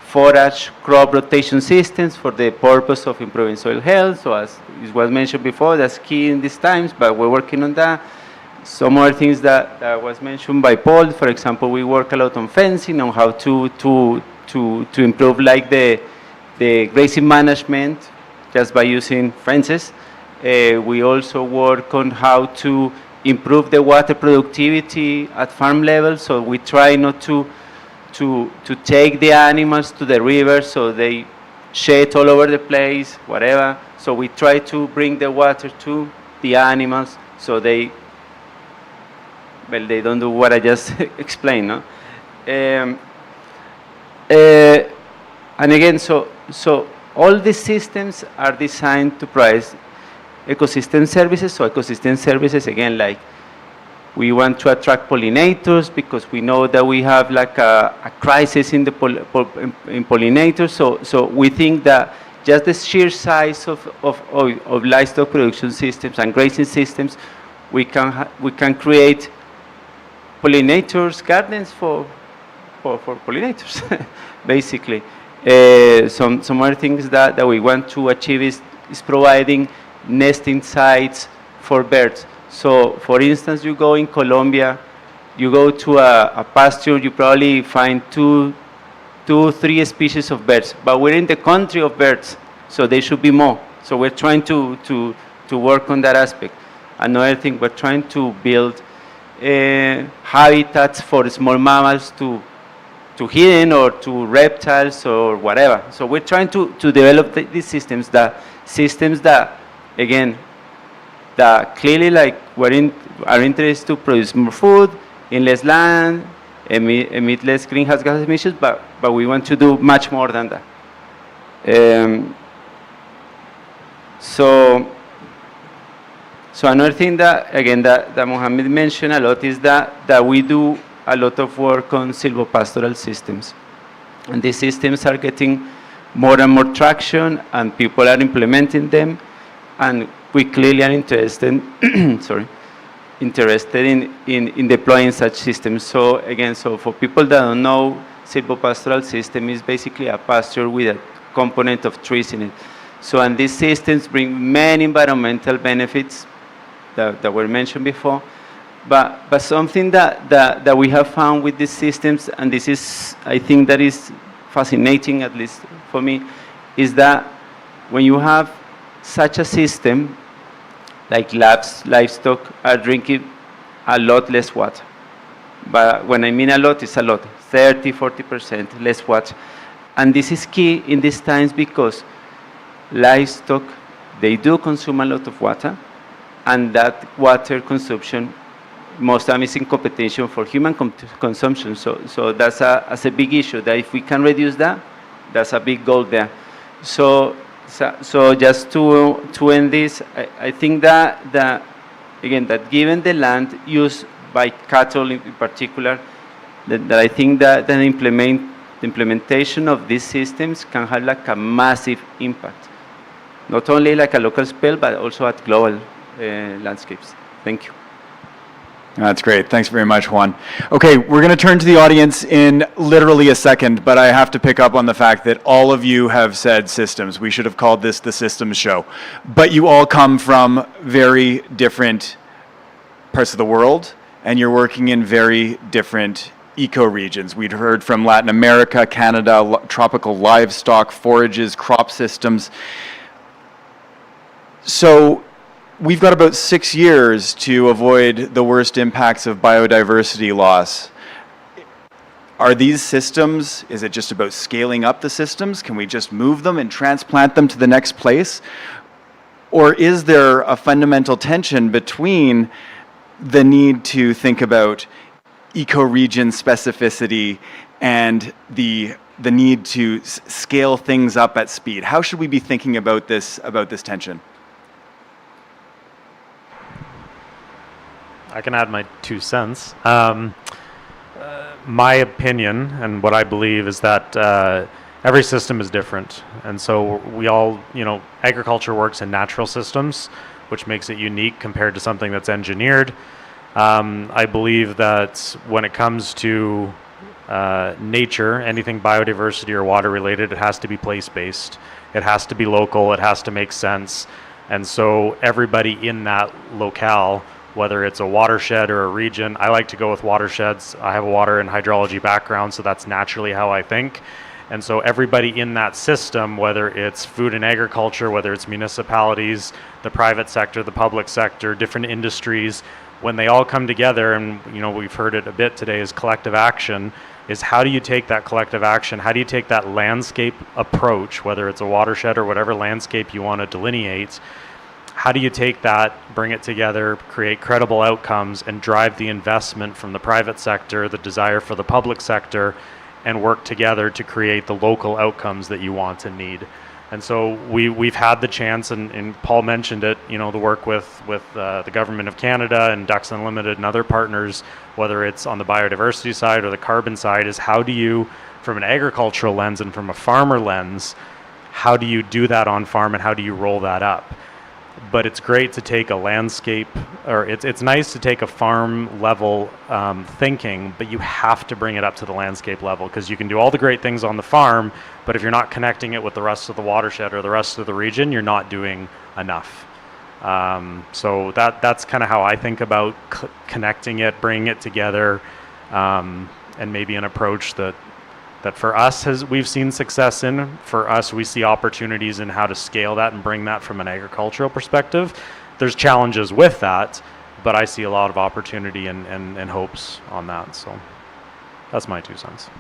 forage crop rotation systems for the purpose of improving soil health. So as it was mentioned before, that's key in these times, but we're working on that. Some other things that was mentioned by Paul, for example, we work a lot on fencing, on how to improve like the grazing management just by using fences. We also work on how to improve the water productivity at farm level. So we try not to take the animals to the river so they shed all over the place, whatever. So we try to bring the water to the animals so they don't do what I just explained, no? And again, so all these systems are designed to provide ecosystem services. So ecosystem services, again, like we want to attract pollinators because we know that we have like a crisis in the in pollinators. So we think that just the sheer size of livestock production systems and grazing systems, we can create pollinators gardens for pollinators, basically. Some other things that we want to achieve is providing nesting sites for birds. So, for instance, you go in Colombia, you go to a pasture, you probably find 2, 3 species of birds, but we're in the country of birds, so there should be more. So we're trying to work on that aspect. Another thing, we're trying to build habitats for small mammals to hidden or to reptiles or whatever. So we're trying to develop these systems that, again, that clearly like are interested to produce more food in less land, emit less greenhouse gas emissions, but we want to do much more than that. So another thing that, again, that Mohammed mentioned a lot is that we do a lot of work on silvopastoral systems. And these systems are getting more and more traction, and people are implementing them, and we clearly are interested in deploying such systems. So again, so for people that don't know, silvopastoral system is basically a pasture with a component of trees in it. So, and these systems bring many environmental benefits that were mentioned before, but something that we have found with these systems, and this is, I think that is fascinating, at least for me, is that when you have such a system, like livestock are drinking a lot less water. But when I mean a lot, it's a lot, 30, 40% less water. And this is key in these times because livestock, they do consume a lot of water, and that water consumption most time is in competition for human consumption. So that's a big issue, that if we can reduce that, that's a big goal there. So just to end this, I think that again, that given the land used by cattle in particular, that I think that the implementation of these systems can have like a massive impact, not only like a local scale, but also at global landscapes. Thank you. That's great. Thanks very much, Juan. Okay, we're going to turn to the audience in literally a second, but I have to pick up on the fact that all of you have said systems. We should have called this the systems show. But you all come from very different parts of the world, and you're working in very different ecoregions. We'd heard from Latin America, Canada, tropical livestock, forages, crop systems. So we've got about 6 years to avoid the worst impacts of biodiversity loss. Are these systems, is it just about scaling up the systems? Can we just move them and transplant them to the next place? Or is there a fundamental tension between the need to think about ecoregion specificity and the need to scale things up at speed? How should we be thinking about this tension? I can add my 2 cents. My opinion and what I believe is that every system is different. And so we all, agriculture works in natural systems, which makes it unique compared to something that's engineered. I believe that when it comes to nature, anything biodiversity or water related, it has to be place-based. It has to be local. It has to make sense. And so everybody in that locale, whether it's a watershed or a region, I like to go with watersheds. I have a water and hydrology background, so that's naturally how I think. And so everybody in that system, whether it's food and agriculture, whether it's municipalities, the private sector, the public sector, different industries, when they all come together, and we've heard it a bit today, is collective action, is how do you take that collective action? How do you take that landscape approach, whether it's a watershed or whatever landscape you want to delineate? How do you take that, bring it together, create credible outcomes, and drive the investment from the private sector, the desire for the public sector, and work together to create the local outcomes that you want and need? And so we've had the chance, and Paul mentioned it, the work with the Government of Canada and Ducks Unlimited and other partners, whether it's on the biodiversity side or the carbon side, is how do you, from an agricultural lens and from a farmer lens, how do you do that on farm and how do you roll that up? But it's great to take a landscape, or it's nice to take a farm level thinking, but you have to bring it up to the landscape level, because you can do all the great things on the farm, but if you're not connecting it with the rest of the watershed or the rest of the region, you're not doing enough. So that's kind of how I think about connecting it, bringing it together, and maybe an approach that for us we've seen success in. For us, we see opportunities in how to scale that and bring that from an agricultural perspective. There's challenges with that, but I see a lot of opportunity and hopes on that. So that's my 2 cents.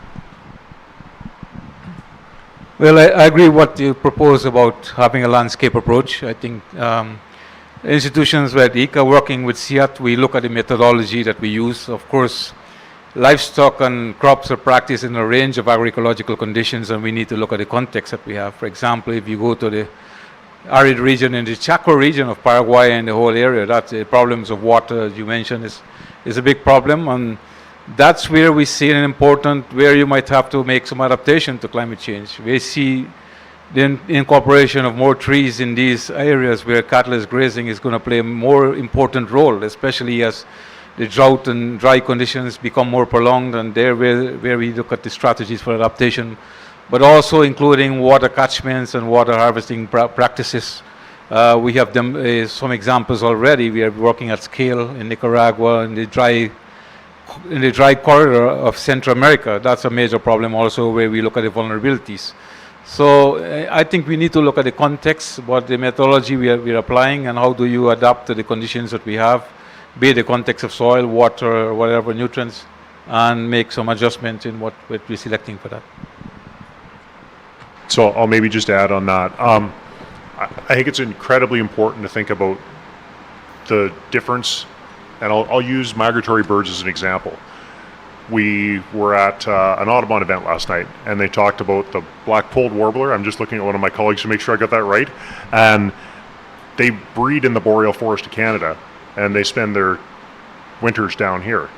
Well, I agree what you propose about having a landscape approach. I think institutions like ICA working with CIAT, we look at the methodology that we use. Of course, livestock and crops are practiced in a range of agroecological conditions, and we need to look at the context that we have. For example, if you go to the arid region in the Chaco region of Paraguay and the whole area, that's the problems of water, as you mentioned, is a big problem. And that's where we see an important, where you might have to make some adaptation to climate change. We see the incorporation of more trees in these areas where cattle is grazing is going to play a more important role, especially as the drought and dry conditions become more prolonged, and there where we look at the strategies for adaptation, but also including water catchments and water harvesting practices. We have some examples already. We are working at scale in Nicaragua in the dry corridor of Central America. That's a major problem also, where we look at the vulnerabilities. So I think we need to look at the context, what the methodology we are applying, and how do you adapt to the conditions that we have, be it the context of soil, water, or whatever nutrients, and make some adjustments in what we're selecting for that. So I'll maybe just add on that. I think it's incredibly important to think about the difference, and I'll use migratory birds as an example. We were at an Audubon event last night, and they talked about the black-polled warbler. I'm just looking at one of my colleagues to make sure I got that right. And they breed in the boreal forest of Canada, and they spend their winters down here.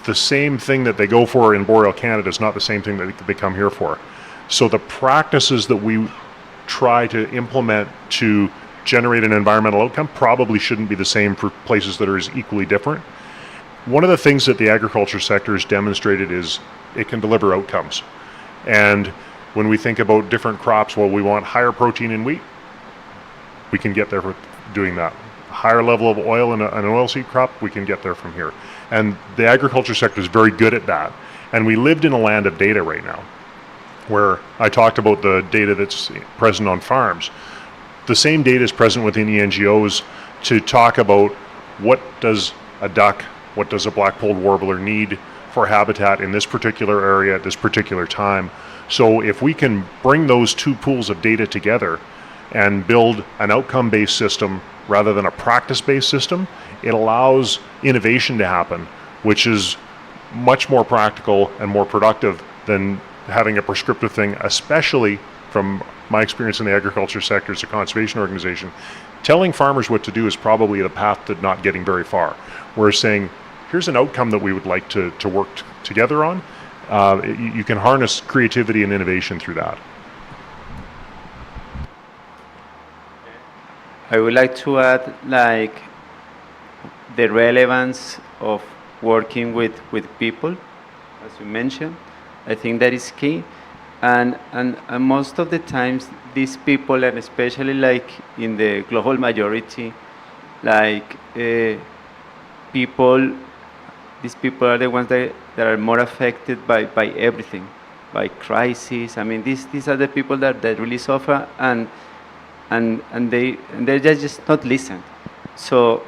The same thing that they go for in boreal Canada is not the same thing that they come here for. So the practices that we try to implement to generate an environmental outcome probably shouldn't be the same for places that are as equally different. One of the things that the agriculture sector has demonstrated is it can deliver outcomes. And when we think about different crops, well, we want higher protein in wheat, we can get there for doing that. A higher level of oil in an oilseed crop, we can get there from here. And the agriculture sector is very good at that. And we lived in a land of data right now, where I talked about the data that's present on farms. The same data is present within the NGOs to talk about what does a duck, what does a black-polled warbler need for habitat in this particular area at this particular time. So if we can bring those two pools of data together and build an outcome-based system rather than a practice-based system, it allows innovation to happen, which is much more practical and more productive than having a prescriptive thing, especially from my experience in the agriculture sector as a conservation organization. Telling farmers what to do is probably the path to not getting very far. We're saying, here's an outcome that we would like to work together on. You can harness creativity and innovation through that. I would like to add, like, the relevance of working with people, as you mentioned. I think that is key. And most of the times, these people, and especially like in the global majority, like these people are the ones that are more affected by everything, by crises. I mean, these are the people that really suffer, and they're just not listened. So,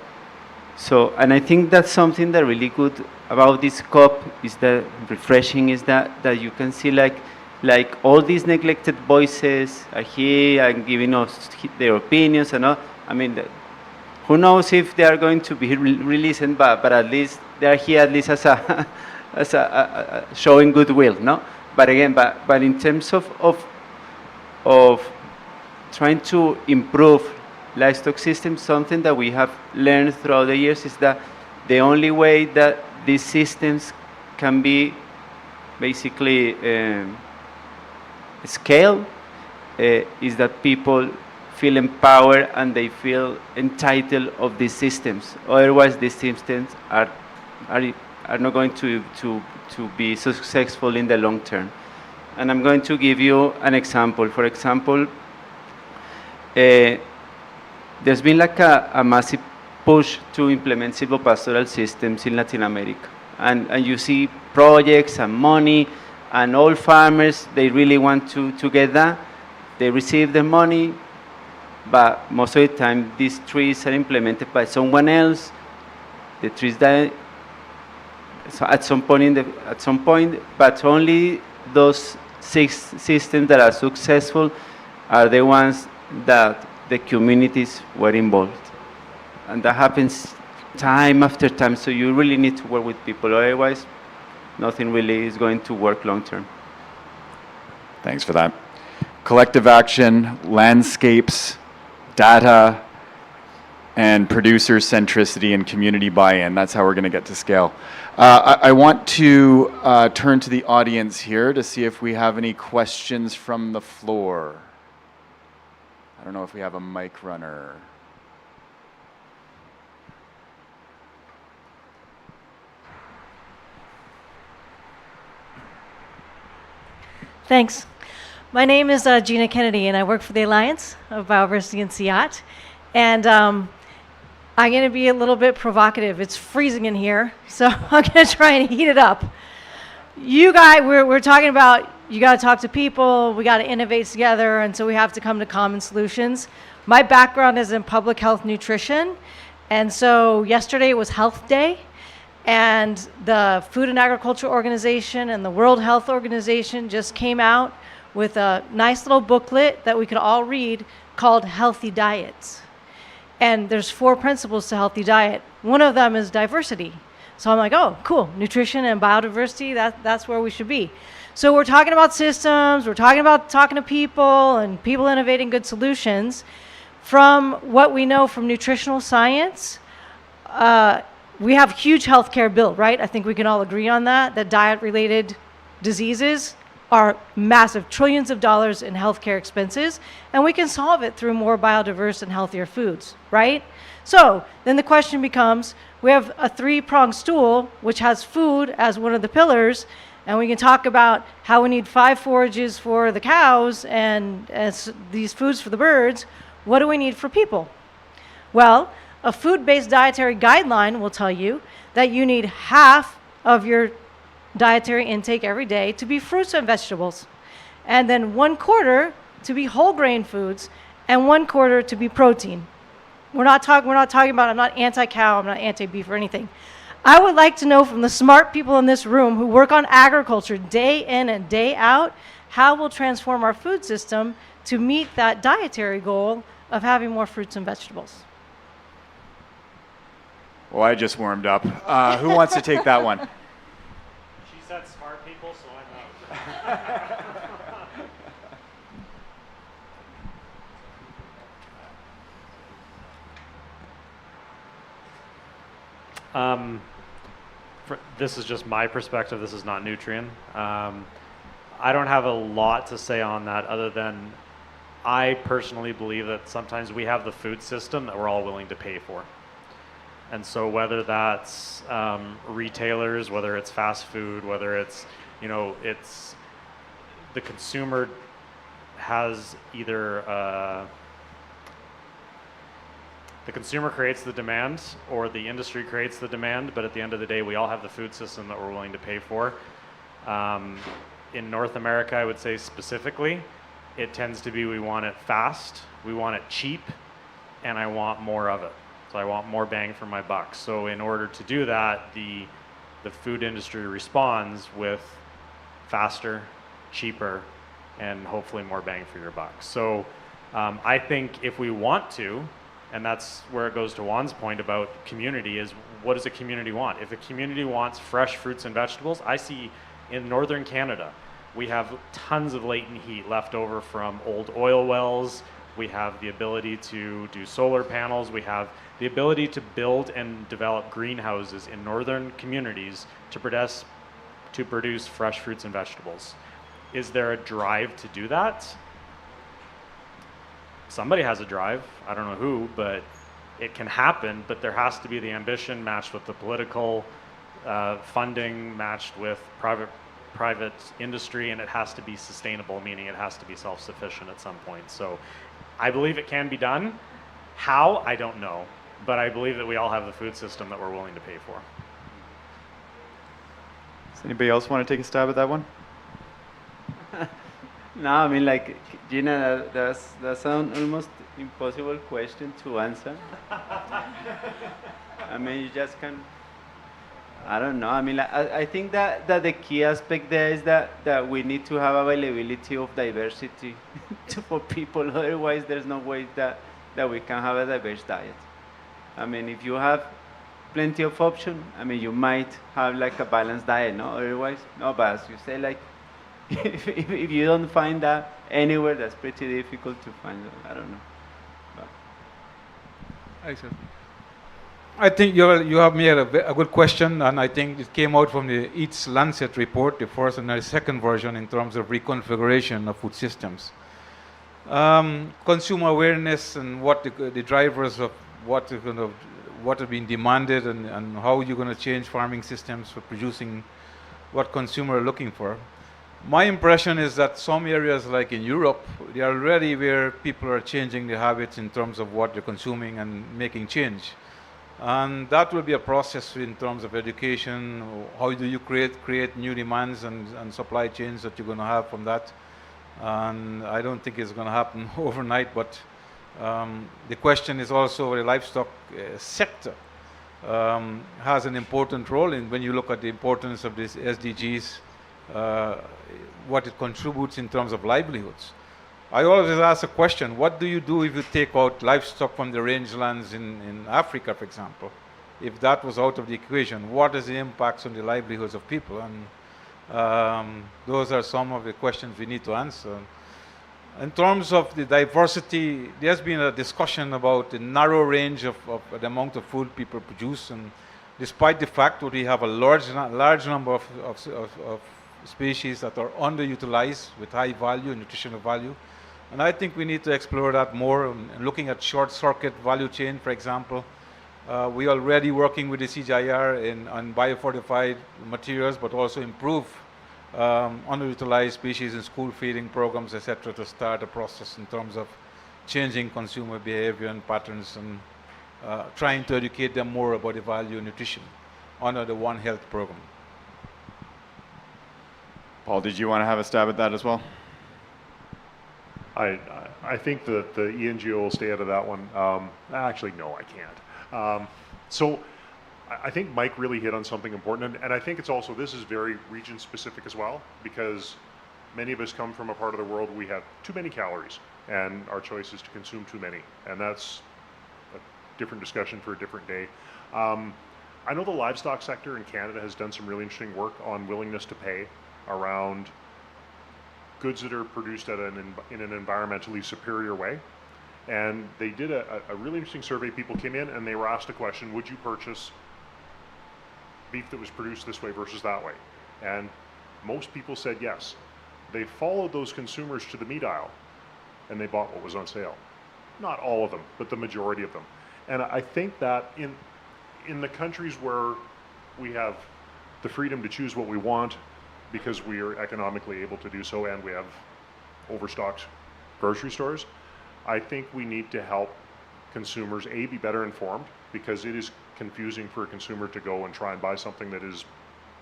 and I think that's something that really good about this COP is that refreshing is that you can see like all these neglected voices are here and giving us their opinions and all. I mean, who knows if they are going to be listened, but at least they are here at least as a showing goodwill, no? But again, but in terms of trying to improve livestock systems, something that we have learned throughout the years is that the only way that these systems can be basically scaled is that people feel empowered and they feel entitled of these systems. Otherwise, these systems are not going to be successful in the long term. And I'm going to give you an example. For example, there's been like a massive push to implement silvopastoral systems in Latin America. And you see projects and money, and all farmers, they really want to get that. They receive the money, but most of the time, these trees are implemented by someone else. The trees die so at some point, but only those 6 systems that are successful are the ones that the communities were involved. And that happens time after time, so you really need to work with people, otherwise nothing really is going to work long term. Thanks for that. Collective action, landscapes, data, and producer centricity and community buy-in. That's how we're going to get to scale. I want to turn to the audience here to see if we have any questions from the floor. I don't know if we have a mic runner. Thanks. My name is Gina Kennedy, and I work for the Alliance of Biodiversity and CGIAR. And I'm going to be a little bit provocative. It's freezing in here, so I'm going to try and heat it up. You guys, we're talking about you got to talk to people, we got to innovate together, and so we have to come to common solutions. My background is in public health nutrition, and so yesterday was Health Day. And the Food and Agriculture Organization and the World Health Organization just came out with a nice little booklet that we could all read called Healthy Diets. And there's 4 principles to healthy diet. One of them is diversity. So I'm like, oh, cool, nutrition and biodiversity, that's where we should be. So we're talking about systems, we're talking about talking to people and people innovating good solutions. From what we know from nutritional science, we have huge healthcare bill, right? I think we can all agree on that diet-related diseases are massive, trillions of dollars in healthcare expenses, and we can solve it through more biodiverse and healthier foods, right? So then the question becomes, we have a three-pronged stool, which has food as one of the pillars, and we can talk about how we need 5 forages for the cows and these foods for the birds. What do we need for people? Well, a food-based dietary guideline will tell you that you need half of your dietary intake every day to be fruits and vegetables, and then 1/4 to be whole grain foods, and 1/4 to be protein. We're not talking about, I'm not anti-cow, I'm not anti-beef or anything. I would like to know from the smart people in this room who work on agriculture day in and day out, how we'll transform our food system to meet that dietary goal of having more fruits and vegetables. Well, I just warmed up. Who wants to take that one? She said smart people, so I'm out. This is just my perspective. This is not Nutrien. I don't have a lot to say on that other than I personally believe that sometimes we have the food system that we're all willing to pay for. And so whether that's retailers, whether it's fast food, whether it's, it's the consumer has either the consumer creates the demand or the industry creates the demand, but at the end of the day, we all have the food system that we're willing to pay for. In North America, I would say specifically, it tends to be we want it fast, we want it cheap, and I want more of it. So I want more bang for my buck. So in order to do that, the food industry responds with faster, cheaper, and hopefully more bang for your buck. So I think if we want to, and that's where it goes to Juan's point about community, is what does a community want? If a community wants fresh fruits and vegetables, I see in northern Canada, we have tons of latent heat left over from old oil wells. We have the ability to do solar panels. We have the ability to build and develop greenhouses in northern communities to produce fresh fruits and vegetables. Is there a drive to do that? Somebody has a drive, I don't know who, but it can happen, but there has to be the ambition matched with the political funding, matched with private industry, and it has to be sustainable, meaning it has to be self-sufficient at some point. So I believe it can be done. How, I don't know, but I believe that we all have the food system that we're willing to pay for. Does anybody else want to take a stab at that one? No, I mean, like, Gina, that's an almost impossible question to answer. I mean, you just can, I don't know. I mean, like, I think that the key aspect there is that we need to have availability of diversity for people. Otherwise, there's no way that we can have a diverse diet. I mean, if you have plenty of options, I mean, you might have like a balanced diet, no? Otherwise, no, but as you say, like, if you don't find that anywhere, that's pretty difficult to find. I don't know. I think you have made a good question, and I think it came out from the Eats Lancet report, the first and the second version in terms of reconfiguration of food systems. Consumer awareness and what the drivers of what are being demanded and how you're going to change farming systems for producing what consumers are looking for. My impression is that some areas like in Europe, they are already where people are changing their habits in terms of what they're consuming and making change. And that will be a process in terms of education. How do you create new demands and supply chains that you're going to have from that? And I don't think it's going to happen overnight, but the question is also the livestock sector has an important role in when you look at the importance of these SDGs, what it contributes in terms of livelihoods. I always ask a question, what do you do if you take out livestock from the rangelands in Africa, for example? If that was out of the equation, what is the impacts on the livelihoods of people? And those are some of the questions we need to answer. In terms of the diversity, there's been a discussion about the narrow range of the amount of food people produce, and despite the fact that we have a large number of species that are underutilized with high value, nutritional value. And I think we need to explore that more, looking at short circuit value chain, for example. We are already working with the CGIAR on biofortified materials, but also improve underutilized species in school feeding programs, etc., to start a process in terms of changing consumer behavior and patterns and trying to educate them more about the value of nutrition under the One Health program. Paul, did you want to have a stab at that as well? I think that the NGO will stay out of that one. Actually, no, I can't. So I think Mike really hit on something important, and I think it's also, this is very region specific as well, because many of us come from a part of the world where we have too many calories, and our choice is to consume too many, and that's a different discussion for a different day. I know the livestock sector in Canada has done some really interesting work on willingness to pay around goods that are produced in an environmentally superior way. And they did a really interesting survey. People came in and they were asked a question: would you purchase beef that was produced this way versus that way? And most people said yes. They followed those consumers to the meat aisle and they bought what was on sale. Not all of them, but the majority of them. And I think that in the countries where we have the freedom to choose what we want because we are economically able to do so, and we have overstocked grocery stores, I think we need to help consumers, A, be better informed, because it is confusing for a consumer to go and try and buy something that is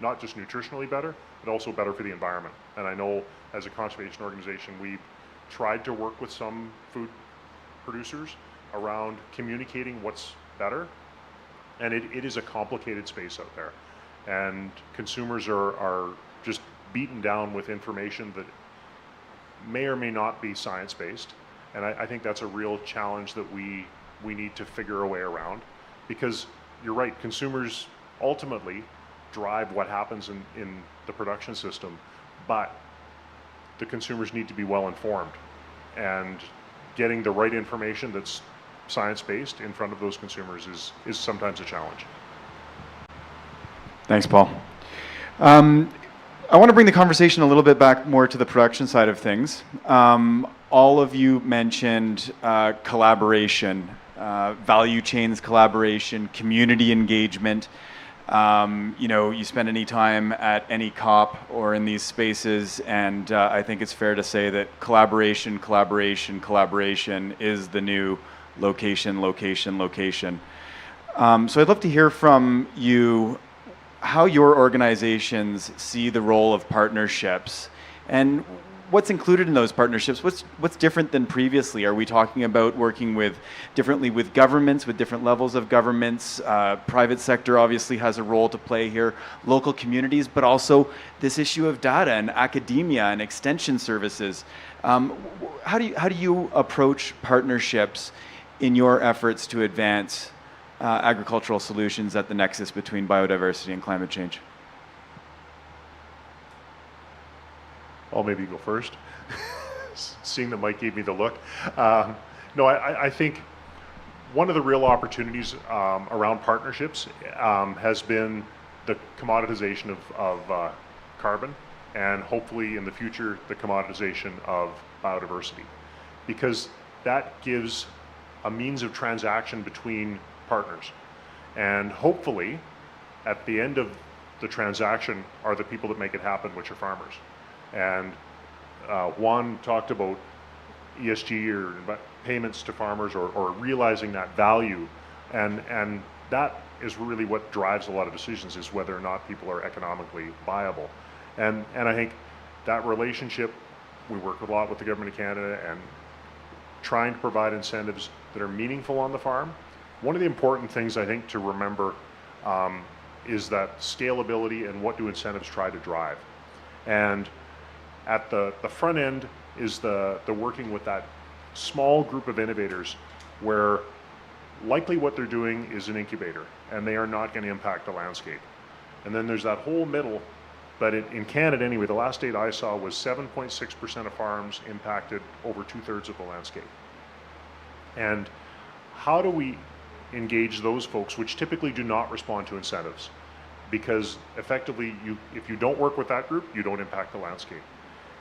not just nutritionally better, but also better for the environment. And I know as a conservation organization, we've tried to work with some food producers around communicating what's better. And it is a complicated space out there. And consumers are just beaten down with information that may or may not be science-based. And I think that's a real challenge that we need to figure a way around, because you're right, consumers ultimately drive what happens in the production system, but the consumers need to be well informed, and getting the right information that's science-based in front of those consumers is sometimes a challenge. Thanks, Paul. I want to bring the conversation a little bit back more to the production side of things. All of you mentioned collaboration, value chains collaboration, community engagement. You spend any time at any COP or in these spaces, and I think it's fair to say that collaboration is the new location. So I'd love to hear from you how your organizations see the role of partnerships and what's included in those partnerships. What's different than previously? Are we talking about working differently with governments, with different levels of governments? Private sector obviously has a role to play here, local communities, but also this issue of data and academia and extension services. How do you approach partnerships in your efforts to advance agricultural solutions at the nexus between biodiversity and climate change? I'll maybe go first, seeing that Mike gave me the look. No, I think one of the real opportunities around partnerships has been the commoditization of carbon, and hopefully in the future the commoditization of biodiversity, because that gives a means of transaction between partners. And hopefully at the end of the transaction are the people that make it happen, which are farmers. And Juan talked about ESG or payments to farmers, or realizing that value, and that is really what drives a lot of decisions, is whether or not people are economically viable. And I think that relationship, we work a lot with the government of Canada and trying to provide incentives that are meaningful on the farm. One of the important things I think to remember is that scalability and what do incentives try to drive. And at the front end is the working with that small group of innovators where likely what they're doing is an incubator and they are not going to impact the landscape. And then there's that whole middle, but in Canada anyway, the last data I saw was 7.6% of farms impacted over 2/3 of the landscape. And how do we engage those folks, which typically do not respond to incentives? because effectively, if you don't work with that group, you don't impact the landscape.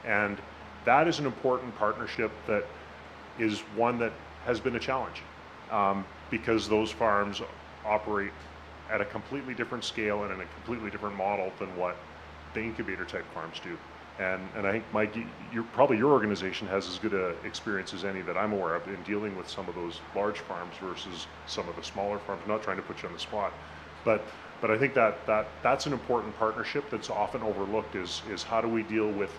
And that is an important partnership that is one that has been a challenge because those farms operate at a completely different scale and in a completely different model than what the incubator type farms do. And I think, Mike, probably your organization has as good an experience as any that I'm aware of in dealing with some of those large farms versus some of the smaller farms. I'm not trying to put you on the spot, but I think that's an important partnership that's often overlooked is how do we deal with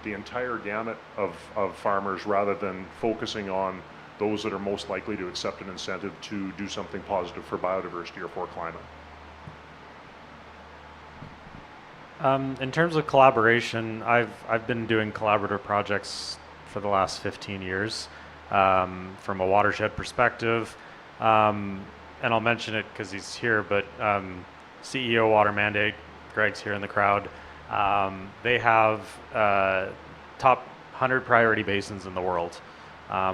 the entire gamut of farmers rather than focusing on those that are most likely to accept an incentive to do something positive for biodiversity or for climate. In terms of collaboration, I've been doing collaborative projects for the last 15 years from a watershed perspective. And I'll mention it because he's here, but CEO Water Mandate, Greg's here in the crowd. They have top 100 priority basins in the world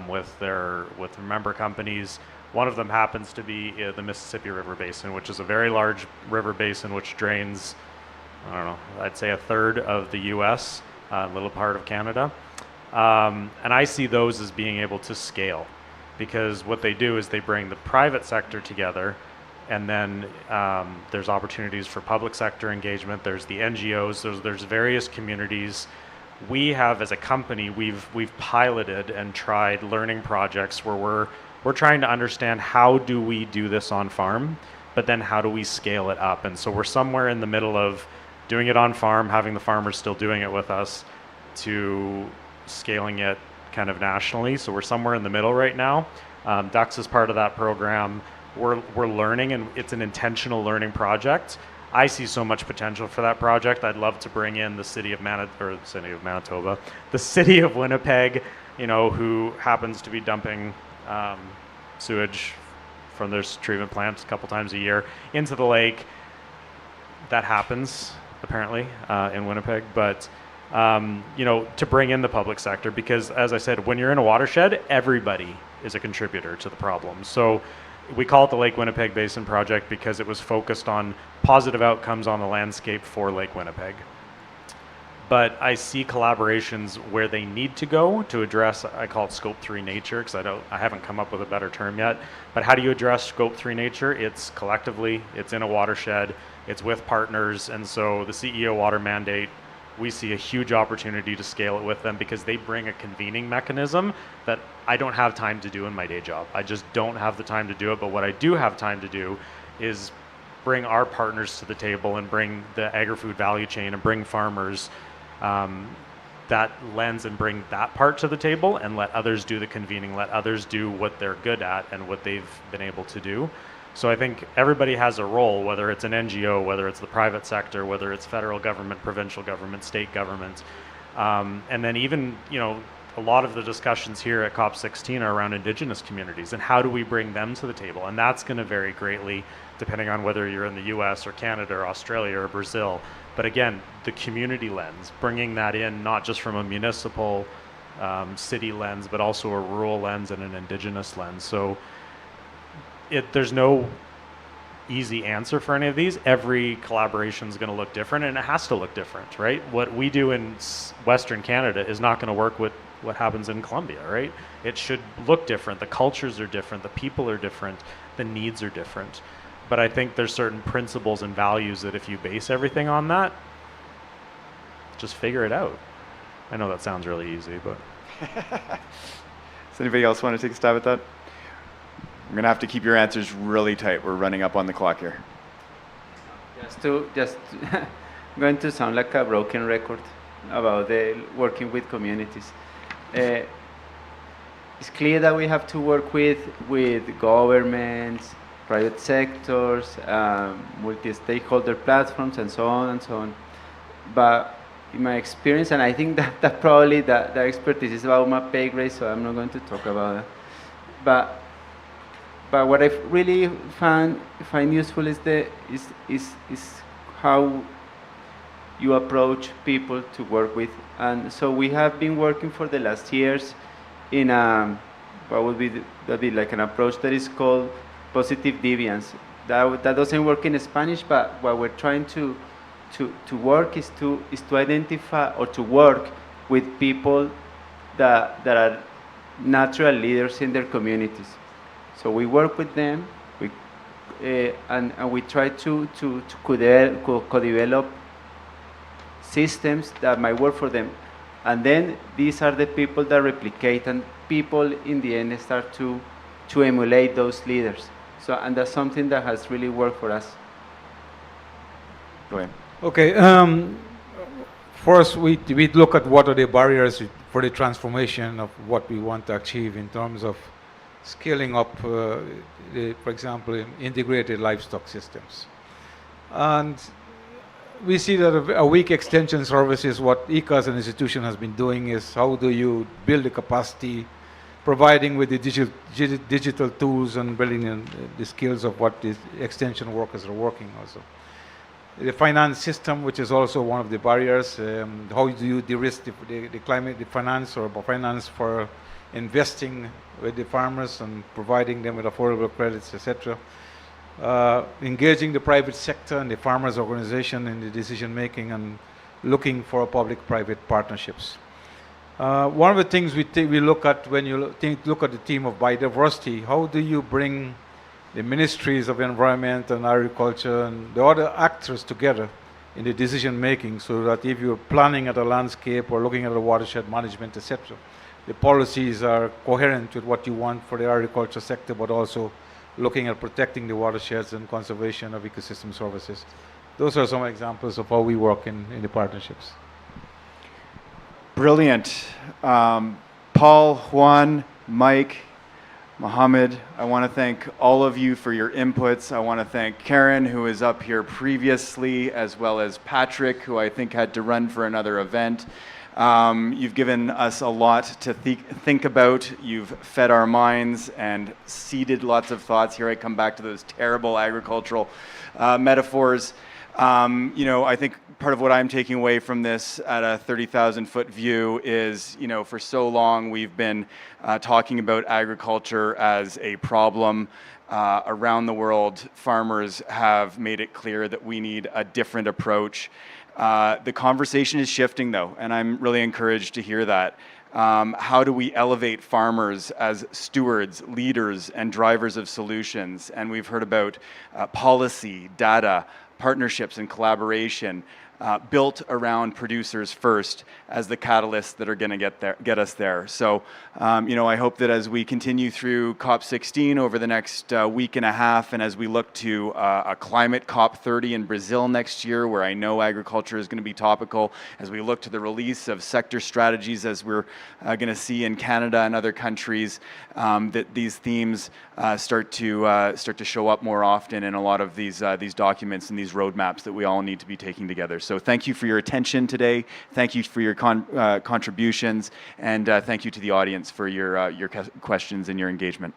with member companies. One of them happens to be the Mississippi River Basin, which is a very large river basin which drains, I don't know, I'd say a third of the US, a little part of Canada. And I see those as being able to scale because what they do is they bring the private sector together, and then there's opportunities for public sector engagement. There's the NGOs, there's various communities. We have, as a company, we've piloted and tried learning projects where we're trying to understand how do we do this on farm, but then how do we scale it up? And so we're somewhere in the middle of doing it on farm, having the farmers still doing it with us, to scaling it kind of nationally. So we're somewhere in the middle right now. Ducks is part of that program. We're learning, and it's an intentional learning project. I see so much potential for that project. I'd love to bring in the city of Manitoba, the city of Winnipeg, who happens to be dumping sewage from their treatment plants a couple times a year into the lake. That happens apparently in Winnipeg, but to bring in the public sector, because as I said, when you're in a watershed, everybody is a contributor to the problem. So we call it the Lake Winnipeg Basin Project because it was focused on positive outcomes on the landscape for Lake Winnipeg. But I see collaborations where they need to go to address, I call it scope 3 nature, because I haven't come up with a better term yet. But how do you address scope 3 nature? It's collectively, it's in a watershed, it's with partners. And so the CEO Water Mandate, we see a huge opportunity to scale it with them because they bring a convening mechanism that I don't have time to do in my day job. I just don't have the time to do it. But what I do have time to do is bring our partners to the table and bring the agri-food value chain and bring farmers that lens and bring that part to the table and let others do the convening, let others do what they're good at and what they've been able to do. So I think everybody has a role, whether it's an NGO, whether it's the private sector, whether it's federal government, provincial government, state government. And then even, a lot of the discussions here at COP16 are around Indigenous communities and how do we bring them to the table? And that's going to vary greatly depending on whether you're in the US or Canada or Australia or Brazil. But again, the community lens, bringing that in not just from a municipal city lens, but also a rural lens and an Indigenous lens. So there's no easy answer for any of these. Every collaboration is going to look different, and it has to look different, right? What we do in Western Canada is not going to work with what happens in Colombia, right? It should look different. The cultures are different. The people are different. The needs are different. But I think there's certain principles and values that if you base everything on that, just figure it out. I know that sounds really easy, but. Does anybody else want to take a stab at that? I'm going to have to keep your answers really tight. We're running up on the clock here. Just going to sound like a broken record about the working with communities. It's clear that we have to work with governments, private sectors, multi-stakeholder platforms, and so on and so on. But in my experience, and I think that probably that expertise is about my pay grade, so I'm not going to talk about it. But what I really find useful is how you approach people to work with. And so we have been working for the last years in what would be like an approach that is called positive deviance. That doesn't work in Spanish, but what we're trying to work is to identify or to work with people that are natural leaders in their communities. So we work with them, and we try to co-develop systems that might work for them. And then these are the people that replicate, and people in the end start to emulate those leaders. So, and that's something that has really worked for us. Brilliant. Okay. First, we look at what are the barriers for the transformation of what we want to achieve in terms of scaling up, for example, integrated livestock systems. And we see that a weak extension service is what ICA as an institution has been doing is how do you build the capacity, providing with the digital tools and building the skills of what the extension workers are working also. The finance system, which is also one of the barriers, how do you de-risk the climate, the finance or finance for investing with the farmers and providing them with affordable credits, etc. Engaging the private sector and the farmers' organization in the decision making and looking for public-private partnerships. One of the things we look at when you look at the theme of biodiversity, how do you bring the ministries of environment and agriculture and the other actors together in the decision making so that if you're planning at a landscape or looking at a watershed management, etc., the policies are coherent with what you want for the agriculture sector, but also looking at protecting the watersheds and conservation of ecosystem services. Those are some examples of how we work in the partnerships. Brilliant. Paul, Juan, Mike, Mohammed, I want to thank all of you for your inputs. I want to thank Karen, who was up here previously, as well as Patrick, who I think had to run for another event. You've given us a lot to think about. You've fed our minds and seeded lots of thoughts. Here I come back to those terrible agricultural metaphors. I think part of what I'm taking away from this at a 30,000-foot view is, for so long we've been talking about agriculture as a problem. Around the world, farmers have made it clear that we need a different approach. The conversation is shifting, though, and I'm really encouraged to hear that. How do we elevate farmers as stewards, leaders, and drivers of solutions? And we've heard about policy, data, partnerships, and collaboration built around producers first as the catalysts that are going to get us there. So, I hope that as we continue through COP16 over the next week and a half, and as we look to a climate COP30 in Brazil next year, where I know agriculture is going to be topical, as we look to the release of sector strategies, as we're going to see in Canada and other countries, that these themes start to show up more often in a lot of these documents and these roadmaps that we all need to be taking together. So thank you for your attention today. Thank you for your contributions, and thank you to the audience for your questions and your engagement.